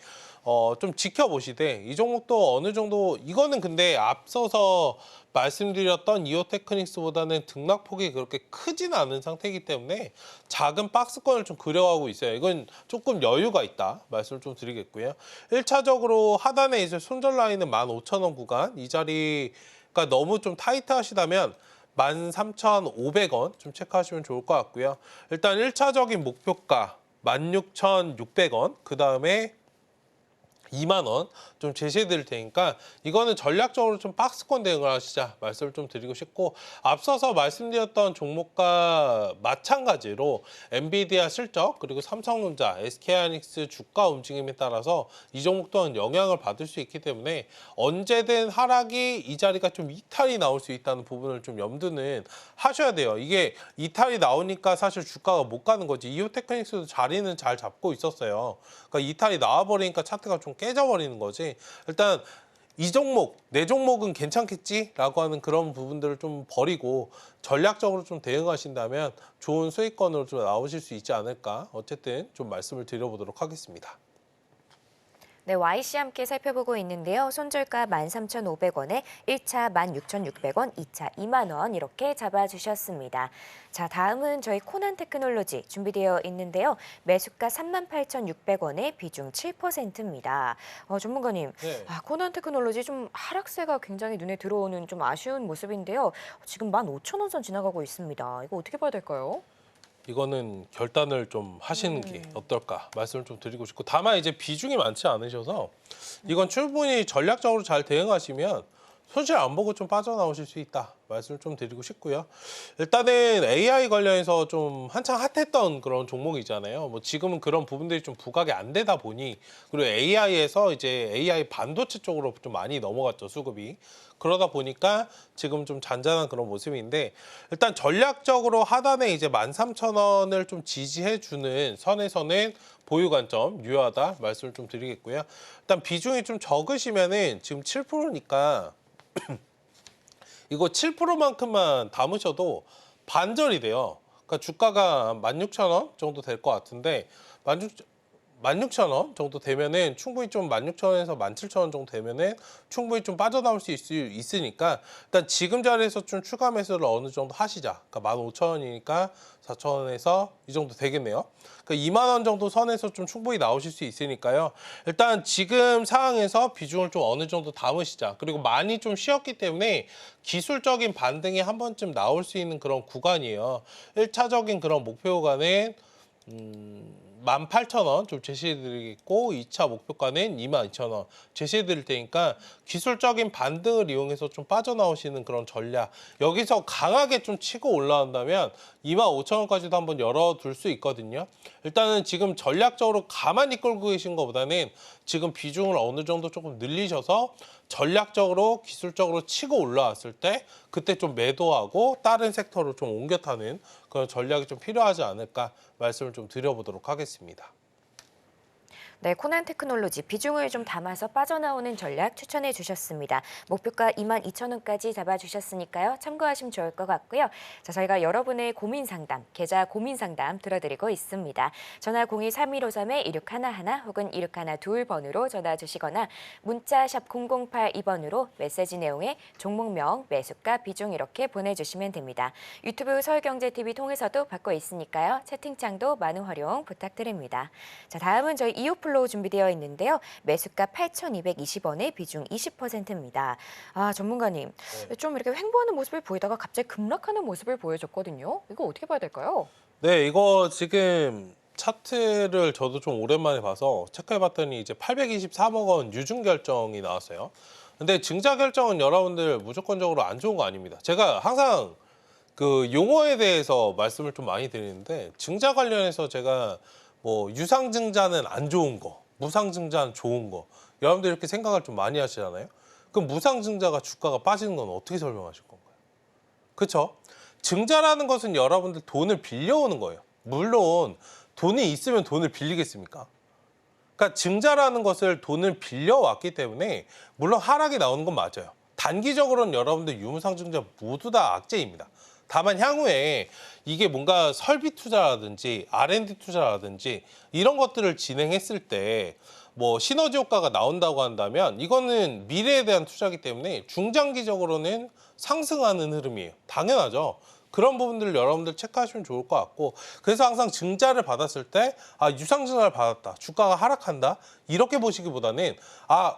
좀 지켜보시되 이 종목도 어느 정도 이거는 근데 앞서서 말씀드렸던 이오테크닉스보다는 등락폭이 그렇게 크진 않은 상태이기 때문에 작은 박스권을 좀 그려가고 있어요. 이건 조금 여유가 있다 말씀을 좀 드리겠고요. 1차적으로 하단에 이제 손절 라인은 15,000원 구간 이 자리가 너무 좀 타이트하시다면 13,500원 좀 체크하시면 좋을 것 같고요. 일단 1차적인 목표가 16,600원 그 다음에 2만 원 좀 제시해 드릴 테니까 이거는 전략적으로 좀 박스권 대응을 하시자 말씀을 좀 드리고 싶고 앞서서 말씀드렸던 종목과 마찬가지로 엔비디아 실적 그리고 삼성전자, SK하이닉스 주가 움직임에 따라서 이 종목 또한 영향을 받을 수 있기 때문에 언제든 하락이 이 자리가 좀 이탈이 나올 수 있다는 부분을 좀 염두는 하셔야 돼요. 이게 이탈이 나오니까 사실 주가가 못 가는 거지. 이오테크닉스도 자리는 잘 잡고 있었어요. 그러니까 이탈이 나와버리니까 차트가 좀 깨져버리는 거지. 일단 이 종목, 내 종목은 괜찮겠지라고 하는 그런 부분들을 좀 버리고 전략적으로 좀 대응하신다면 좋은 수익권으로 좀 나오실 수 있지 않을까. 어쨌든 좀 말씀을 드려보도록 하겠습니다. 네, YC 함께 살펴보고 있는데요. 손절가 13,500원에 1차 16,600원, 2차 2만 원 이렇게 잡아주셨습니다. 자, 다음은 저희 코난 테크놀로지 준비되어 있는데요. 매수가 38,600원에 비중 7%입니다. 전문가님, 네. 코난 테크놀로지 좀 하락세가 굉장히 눈에 들어오는 좀 아쉬운 모습인데요. 지금 15,000원 선 지나가고 있습니다. 이거 어떻게 봐야 될까요? 이거는 결단을 좀 하시는 게 어떨까 말씀을 좀 드리고 싶고 다만 이제 비중이 많지 않으셔서 이건 충분히 전략적으로 잘 대응하시면 손실 안 보고 좀 빠져나오실 수 있다 말씀을 좀 드리고 싶고요. 일단은 AI 관련해서 좀 한창 핫했던 그런 종목이잖아요. 뭐 지금은 그런 부분들이 좀 부각이 안 되다 보니, 그리고 AI에서 이제 AI 반도체 쪽으로 좀 많이 넘어갔죠, 수급이. 그러다 보니까 지금 좀 잔잔한 그런 모습인데, 일단 전략적으로 하단에 이제 13,000원을 좀 지지해주는 선에서는 보유 관점 유효하다 말씀을 좀 드리겠고요. 일단 비중이 좀 적으시면은 지금 7%니까 이거 7%만큼만 담으셔도 반절이 돼요. 그러니까 주가가 16,000원 정도 될 것 같은데 16,000원 정도 되면은 충분히 좀 16,000원에서 17,000원 정도 되면은 충분히 좀 빠져나올 수 있으니까 일단 지금 자리에서 좀 추가 매수를 어느 정도 하시자. 그러니까 15,000원이니까 4,000원에서 이 정도 되겠네요. 그러니까 2만 원 정도 선에서 좀 충분히 나오실 수 있으니까요. 일단 지금 상황에서 비중을 좀 어느 정도 담으시자. 그리고 많이 좀 쉬었기 때문에 기술적인 반등이 한 번쯤 나올 수 있는 그런 구간이에요. 1차적인 그런 목표 구간은 18,000원 좀 제시해드리겠고, 2차 목표가는 22,000원 제시해드릴 테니까 기술적인 반등을 이용해서 좀 빠져나오시는 그런 전략, 여기서 강하게 좀 치고 올라온다면 25,000원까지도 한번 열어둘 수 있거든요. 일단은 지금 전략적으로 가만히 끌고 계신 것보다는 지금 비중을 어느 정도 조금 늘리셔서 전략적으로 기술적으로 치고 올라왔을 때 그때 좀 매도하고 다른 섹터로 좀 옮겨 타는 그런 전략이 좀 필요하지 않을까 말씀을 좀 드려보도록 하겠습니다. 네, 코난 테크놀로지 비중을 좀 담아서 빠져나오는 전략 추천해 주셨습니다. 목표가 22,000원까지 잡아주셨으니까요. 참고하시면 좋을 것 같고요. 자, 저희가 여러분의 고민 상담, 계좌 고민 상담 들어드리고 있습니다. 전화 02-3153-1611 혹은 1612번으로 전화 주시거나 문자 샵 0082번으로 메시지 내용에 종목명, 매수가, 비중 이렇게 보내주시면 됩니다. 유튜브 서울경제TV 통해서도 받고 있으니까요. 채팅창도 많은 활용 부탁드립니다. 자, 다음은 저희 이오플로 준비되어 있는데요. 매수가 8,220원에 비중 20%입니다. 아, 전문가님, 좀 이렇게 횡보하는 모습을 보이다가 갑자기 급락하는 모습을 보여줬거든요. 이거 어떻게 봐야 될까요? 네, 이거 지금 차트를 저도 좀 오랜만에 봐서 체크해봤더니 이제 823억 원 유증 결정이 나왔어요. 근데 증자 결정은 여러분들 무조건적으로 안 좋은 거 아닙니다. 제가 항상 그 용어에 대해서 말씀을 좀 많이 드리는데, 증자 관련해서 제가 뭐 유상증자는 안 좋은 거, 무상증자는 좋은 거, 여러분들 이렇게 생각을 좀 많이 하시잖아요. 그럼 무상증자가 주가가 빠지는 건 어떻게 설명하실 건가요? 그렇죠? 증자라는 것은 여러분들 돈을 빌려오는 거예요. 물론 돈이 있으면 돈을 빌리겠습니까? 그러니까 증자라는 것을 돈을 빌려왔기 때문에 물론 하락이 나오는 건 맞아요. 단기적으로는 여러분들 유무상증자 모두 다 악재입니다. 다만 향후에 이게 뭔가 설비 투자라든지 R&D 투자라든지 이런 것들을 진행했을 때 뭐 시너지 효과가 나온다고 한다면 이거는 미래에 대한 투자이기 때문에 중장기적으로는 상승하는 흐름이에요. 당연하죠. 그런 부분들을 여러분들 체크하시면 좋을 것 같고, 그래서 항상 증자를 받았을 때 유상증자를 받았다, 주가가 하락한다 이렇게 보시기보다는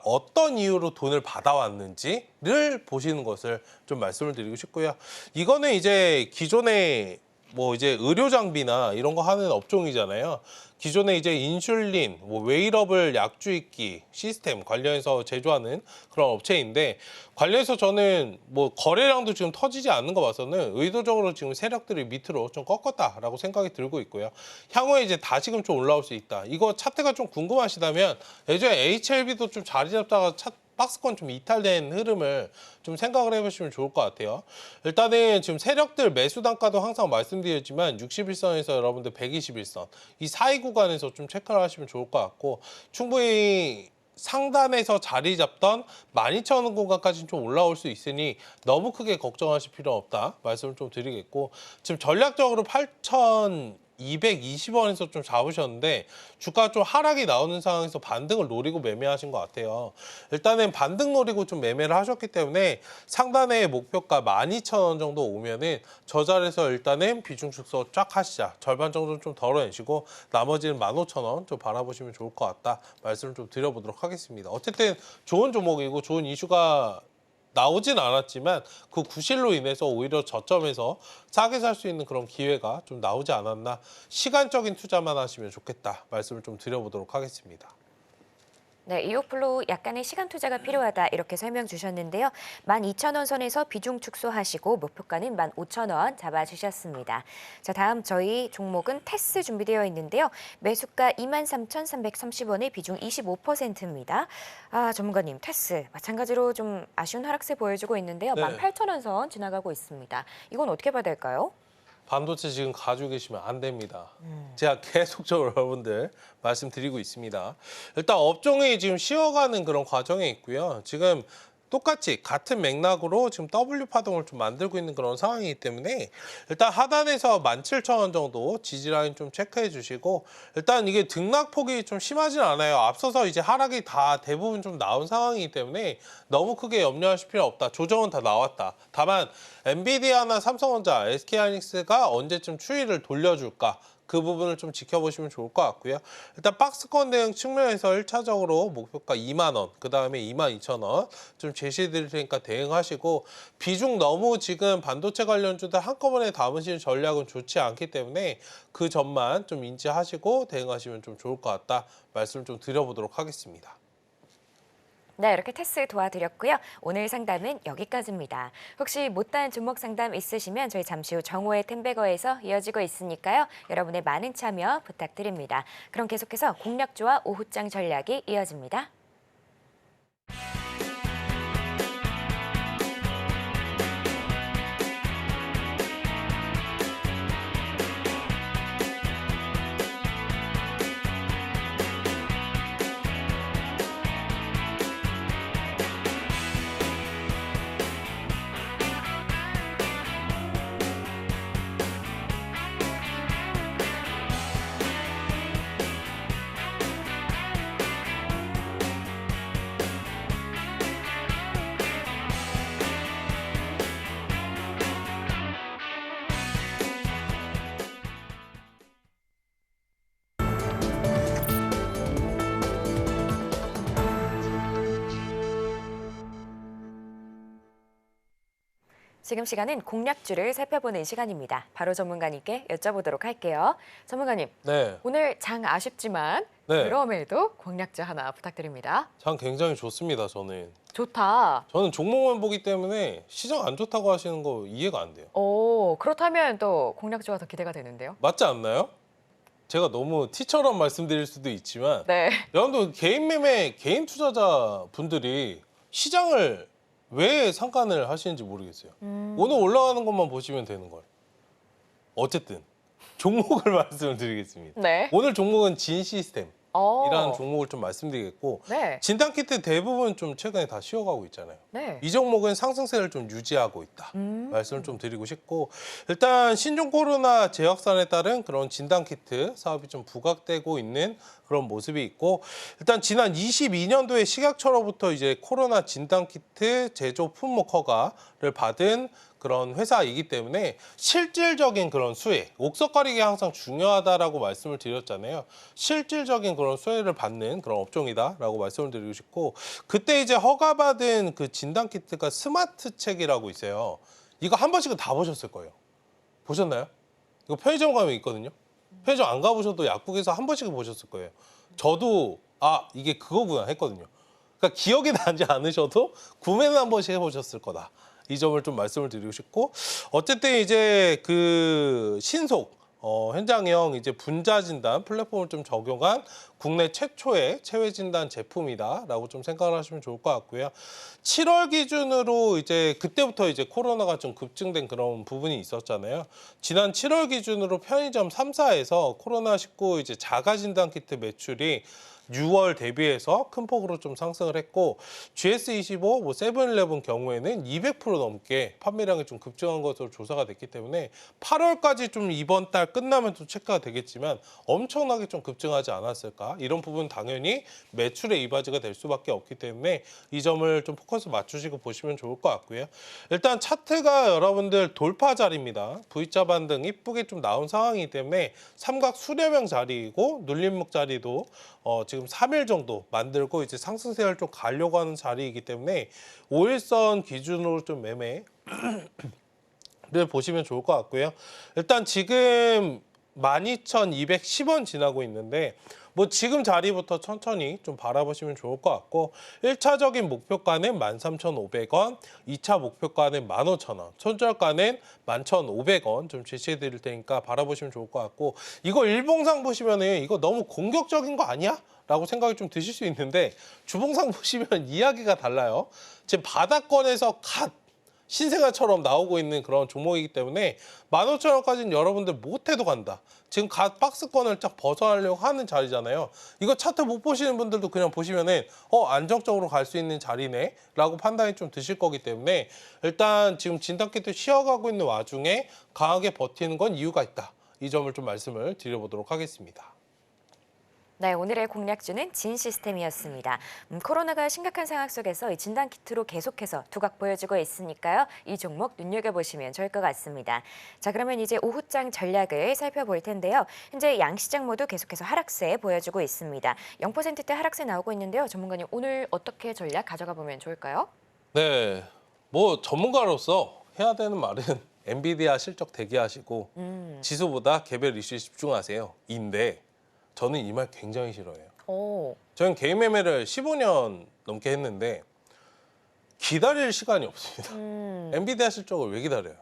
어떤 이유로 돈을 받아왔는지를 보시는 것을 좀 말씀을 드리고 싶고요. 이거는 이제 기존에 뭐 이제 의료 장비나 이런 거 하는 업종이잖아요. 기존에 이제 인슐린, 뭐 웨이러블 약주입기 시스템 관련해서 제조하는 그런 업체인데, 관련해서 저는 뭐 거래량도 지금 터지지 않는 거 봐서는 의도적으로 지금 세력들이 밑으로 좀 꺾었다라고 생각이 들고 있고요. 향후에 이제 다시금 좀 올라올 수 있다. 이거 차트가 좀 궁금하시다면 예전에 HLB도 좀 자리 잡다가 박스권 좀 이탈된 흐름을 좀 생각을 해보시면 좋을 것 같아요. 일단은 지금 세력들 매수 단가도 항상 말씀드렸지만 61선에서 여러분들 121선 이 사이 구간에서 좀 체크를 하시면 좋을 것 같고, 충분히 상단에서 자리 잡던 12,000원 구간까지는 좀 올라올 수 있으니 너무 크게 걱정하실 필요는 없다 말씀을 좀 드리겠고, 지금 전략적으로 8,220원에서 좀 잡으셨는데 주가가 좀 하락이 나오는 상황에서 반등을 노리고 매매하신 것 같아요. 일단은 반등 노리고 좀 매매를 하셨기 때문에 상단의 목표가 12,000원 정도 오면은 저 자리에서 일단은 비중 축소 쫙 하시자. 절반 정도 좀 덜어내시고 나머지는 15,000원 좀 바라보시면 좋을 것 같다 말씀을 좀 드려보도록 하겠습니다. 어쨌든 좋은 종목이고 좋은 이슈가 나오진 않았지만 그 구실로 인해서 오히려 저점에서 싸게 살 수 있는 그런 기회가 좀 나오지 않았나, 시간적인 투자만 하시면 좋겠다 말씀을 좀 드려보도록 하겠습니다. 네, 이오플로 약간의 시간 투자가 필요하다 이렇게 설명 주셨는데요. 12,000원 선에서 비중 축소하시고 목표가는 15,000원 잡아주셨습니다. 자, 다음 저희 종목은 테스 준비되어 있는데요. 매수가 23,330원의 비중 25%입니다. 아, 전문가님, 테스 마찬가지로 좀 아쉬운 하락세 보여주고 있는데요. 네. 18,000원 선 지나가고 있습니다. 이건 어떻게 봐야 될까요? 반도체 지금 가지고 계시면 안 됩니다. 제가 계속적으로 여러분들 말씀드리고 있습니다. 일단 업종이 지금 쉬어가는 그런 과정에 있고요. 지금 똑같이 같은 맥락으로 지금 W 파동을 좀 만들고 있는 그런 상황이기 때문에 일단 하단에서 17,000원 정도 지지라인 좀 체크해 주시고 일단 이게 등락폭이 좀 심하진 않아요. 앞서서 이제 하락이 다 대부분 좀 나온 상황이기 때문에 너무 크게 염려하실 필요 없다. 조정은 다 나왔다. 다만 엔비디아나 삼성전자, SK하이닉스가 언제쯤 추이를 돌려줄까? 그 부분을 좀 지켜보시면 좋을 것 같고요. 일단 박스권 대응 측면에서 1차적으로 목표가 2만 원, 그 다음에 22,000원 좀 제시해 드릴 테니까 대응하시고 비중 너무 지금 반도체 관련주들 한꺼번에 담으시는 전략은 좋지 않기 때문에 그 점만 좀 인지하시고 대응하시면 좀 좋을 것 같다 말씀 좀 드려보도록 하겠습니다. 네, 이렇게 테스 도와드렸고요. 오늘 상담은 여기까지입니다. 혹시 못다한 종목 상담 있으시면 저희 잠시 후 정오의 템베거에서 이어지고 있으니까요. 여러분의 많은 참여 부탁드립니다. 그럼 계속해서 공략주와 오후장 전략이 이어집니다. 지금 시간은 공략주를 살펴보는 시간입니다. 바로 전문가님께 여쭤보도록 할게요. 전문가님, 네, 오늘 장 아쉽지만 네. 그럼에도 공략주 하나 부탁드립니다. 장 굉장히 좋습니다. 저는 좋다. 종목만 보기 때문에 시장 안 좋다고 하시는 거 이해가 안 돼요. 오, 그렇다면 또 공략주가 더 기대가 되는데요. 맞지 않나요? 제가 너무 티처럼 말씀드릴 수도 있지만 네. 여러분들 개인 매매, 개인 투자자 분들이 시장을 왜 상관을 하시는지 모르겠어요. 오늘 올라가는 것만 보시면 되는 걸. 어쨌든 종목을 말씀을 드리겠습니다. 네. 오늘 종목은 진시스템. 어. 이라는 종목을 좀 말씀드리겠고 네. 진단키트 대부분 좀 최근에 다 쉬어가고 있잖아요. 네. 이 종목은 상승세를 좀 유지하고 있다. 말씀을 좀 드리고 싶고 일단 신종 코로나 재확산에 따른 그런 진단키트 사업이 좀 부각되고 있는 그런 모습이 있고 일단 지난 22년도에 식약처로부터 이제 코로나 진단키트 제조 품목 허가를 받은 그런 회사이기 때문에 실질적인 그런 수혜, 옥석가리기 항상 중요하다라고 말씀을 드렸잖아요. 실질적인 그런 수혜를 받는 그런 업종이다라고 말씀을 드리고 싶고 그때 이제 허가받은 그 진단키트가 스마트책이라고 있어요. 이거 한 번씩은 다 보셨을 거예요. 보셨나요? 이거 편의점 가면 있거든요. 편의점 안 가보셔도 약국에서 한 번씩은 보셨을 거예요. 저도 아 이게 그거구나 했거든요. 그러니까 기억이 나지 않으셔도 구매는 한 번씩 해보셨을 거다. 이 점을 좀 말씀을 드리고 싶고 어쨌든 이제 그 신속 현장형 이제 분자 진단 플랫폼을 좀 적용한 국내 최초의 체외 진단 제품이다라고 좀 생각을 하시면 좋을 것 같고요. 7월 기준으로 이제 그때부터 이제 코로나가 좀 급증된 그런 부분이 있었잖아요. 지난 7월 기준으로 편의점 3사에서 코로나19 이제 자가 진단 키트 매출이 6월 대비해서 큰 폭으로 좀 상승을 했고 GS25, 뭐 세븐일레븐 경우에는 200% 넘게 판매량이 좀 급증한 것으로 조사가 됐기 때문에 8월까지 좀 이번 달 끝나면 또 체크가 되겠지만 엄청나게 좀 급증하지 않았을까 이런 부분 당연히 매출의 이바지가 될 수밖에 없기 때문에 이 점을 좀 포커스 맞추시고 보시면 좋을 것 같고요. 일단 차트가 여러분들 돌파 자리입니다. V자 반등 이쁘게 좀 나온 상황이기 때문에 삼각 수렴형 자리이고 눌림목 자리도 지금 3일 정도 만들고 이제 상승세를 좀 가려고 하는 자리이기 때문에 5일선 기준으로 좀 매매를 보시면 좋을 것 같고요. 일단 지금 12,210원 지나고 있는데 뭐 지금 자리부터 천천히 좀 바라보시면 좋을 것 같고 1차적인 목표가는 13,500원, 2차 목표가는 15,000원, 손절가는 11,500원 좀 제시해 드릴 테니까 바라보시면 좋을 것 같고 이거 일봉상 보시면은 이거 너무 공격적인 거 아니야? 라고 생각이 좀 드실 수 있는데 주봉상 보시면 이야기가 달라요. 지금 바닥권에서 갓 신생아처럼 나오고 있는 그런 종목이기 때문에 15,000원까지는 여러분들 못해도 간다. 지금 갓 박스권을 쫙 벗어나려고 하는 자리잖아요. 이거 차트 못 보시는 분들도 그냥 보시면은 안정적으로 갈 수 있는 자리네 라고 판단이 좀 드실 거기 때문에 일단 지금 진단키트 쉬어가고 있는 와중에 강하게 버티는 건 이유가 있다. 이 점을 좀 말씀을 드려보도록 하겠습니다. 네, 오늘의 공략주는 진 시스템이었습니다. 코로나가 심각한 상황 속에서 이 진단 키트로 계속해서 두각 보여주고 있으니까요. 이 종목 눈여겨보시면 좋을 것 같습니다. 자, 그러면 이제 오후장 전략을 살펴볼 텐데요. 현재 양시장 모두 계속해서 하락세 보여주고 있습니다. 0%대 하락세 나오고 있는데요. 전문가님, 오늘 어떻게 전략 가져가 보면 좋을까요? 네, 뭐 전문가로서 해야 되는 말은 엔비디아 실적 대기하시고 지수보다 개별 이슈에 집중하세요. 인데 저는 이 말 굉장히 싫어해요. 저는 개인 매매를 15년 넘게 했는데 기다릴 시간이 없습니다. 엔비디아 실적을 왜 기다려요?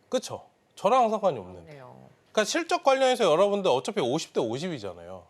그렇죠? 저랑 상관이 없는데. 그러니까 실적 관련해서 여러분들 어차피 50대 50이잖아요.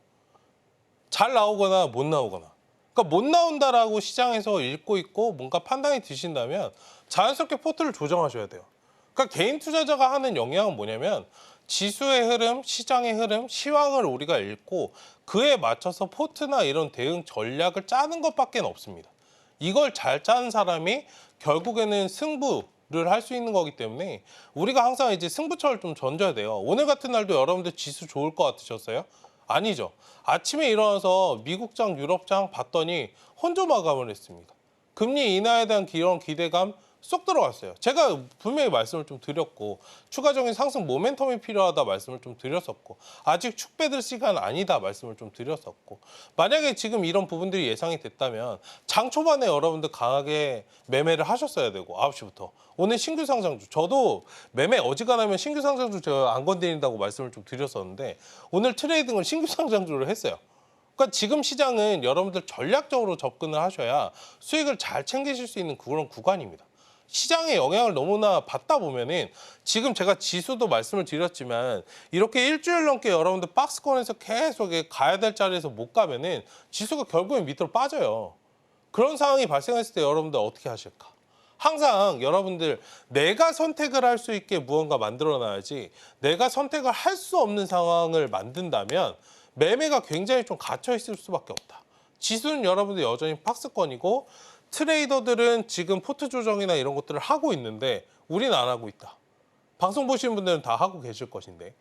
잘 나오거나 못 나오거나. 그러니까 못 나온다라고 시장에서 읽고 있고 뭔가 판단이 드신다면 자연스럽게 포트를 조정하셔야 돼요. 그러니까 개인 투자자가 하는 영향은 뭐냐면 지수의 흐름, 시장의 흐름, 시황을 우리가 읽고 그에 맞춰서 포트나 이런 대응 전략을 짜는 것밖에 없습니다. 이걸 잘 짜는 사람이 결국에는 승부를 할 수 있는 거기 때문에 우리가 항상 이제 승부처를 좀 던져야 돼요. 오늘 같은 날도 여러분들 지수 좋을 것 같으셨어요? 아니죠. 아침에 일어나서 미국장, 유럽장 봤더니 혼조 마감을 했습니다. 금리 인하에 대한 이런 기대감 쏙 들어왔어요. 제가 분명히 말씀을 좀 드렸고 추가적인 상승 모멘텀이 필요하다 말씀을 좀 드렸었고 아직 축 빼들 시간 아니다 말씀을 좀 드렸었고 만약에 지금 이런 부분들이 예상이 됐다면 장 초반에 여러분들 강하게 매매를 하셨어야 되고 9시부터 오늘 신규 상장주 저도 매매 어지간하면 신규 상장주 제가 안 건드린다고 말씀을 좀 드렸었는데 오늘 트레이딩을 신규 상장주를 했어요. 그러니까 지금 시장은 여러분들 전략적으로 접근을 하셔야 수익을 잘 챙기실 수 있는 그런 구간입니다. 시장의 영향을 너무나 받다 보면은 지금 제가 지수도 말씀을 드렸지만 이렇게 일주일 넘게 여러분들 박스권에서 계속 가야 될 자리에서 못 가면은 지수가 결국엔 밑으로 빠져요. 그런 상황이 발생했을 때 여러분들 어떻게 하실까? 항상 여러분들 내가 선택을 할 수 있게 무언가 만들어놔야지 내가 선택을 할 수 없는 상황을 만든다면 매매가 굉장히 좀 갇혀 있을 수밖에 없다. 지수는 여러분들 여전히 박스권이고 트레이더들은 지금 포트 조정이나 이런 것들을 하고 있는데 우리는 안 하고 있다. 방송 보시는 분들은 다 하고 계실 것인데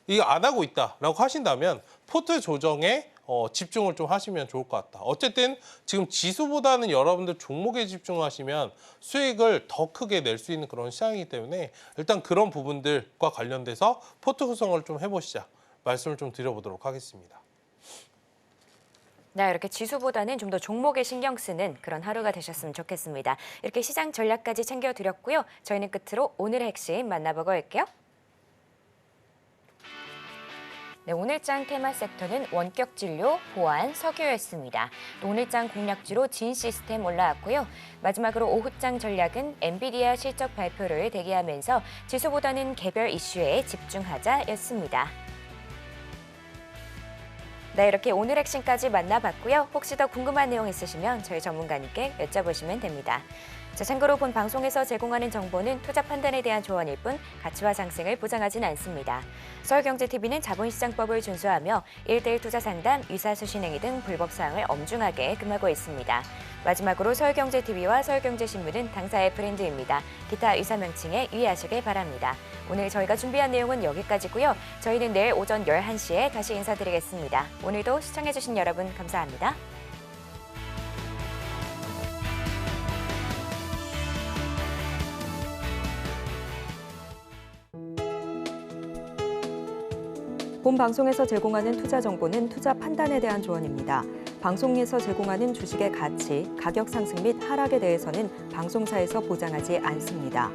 이거 안 하고 있다라고 하신다면 포트 조정에 집중을 좀 하시면 좋을 것 같다. 어쨌든 지금 지수보다는 여러분들 종목에 집중하시면 수익을 더 크게 낼 수 있는 그런 시장이기 때문에 일단 그런 부분들과 관련돼서 포트 구성을 좀 해보시자 말씀을 좀 드려보도록 하겠습니다. 네, 이렇게 지수보다는 좀 더 종목에 신경 쓰는 그런 하루가 되셨으면 좋겠습니다. 이렇게 시장 전략까지 챙겨드렸고요. 저희는 끝으로 오늘의 핵심 만나보고 올게요. 네, 오늘장 테마 섹터는 원격 진료, 보안, 석유였습니다. 오늘장 공략주로 진 시스템 올라왔고요. 마지막으로 오후장 전략은 엔비디아 실적 발표를 대기하면서 지수보다는 개별 이슈에 집중하자였습니다. 네, 이렇게 오늘 핵심까지 만나봤고요. 혹시 더 궁금한 내용 있으시면 저희 전문가님께 여쭤보시면 됩니다. 자, 참고로 본 방송에서 제공하는 정보는 투자 판단에 대한 조언일 뿐 가치와 상승을 보장하진 않습니다. 서울경제TV는 자본시장법을 준수하며 1:1 투자 상담, 유사수신행위 등 불법 사항을 엄중하게 금하고 있습니다. 마지막으로 서울경제TV와 서울경제신문은 당사의 브랜드입니다. 기타 유사 명칭에 유의하시길 바랍니다. 오늘 저희가 준비한 내용은 여기까지고요. 저희는 내일 오전 11시에 다시 인사드리겠습니다. 오늘도 시청해주신 여러분 감사합니다. 본 방송에서 제공하는 투자 정보는 투자 판단에 대한 조언입니다. 방송에서 제공하는 주식의 가치, 가격 상승 및 하락에 대해서는 방송사에서 보장하지 않습니다.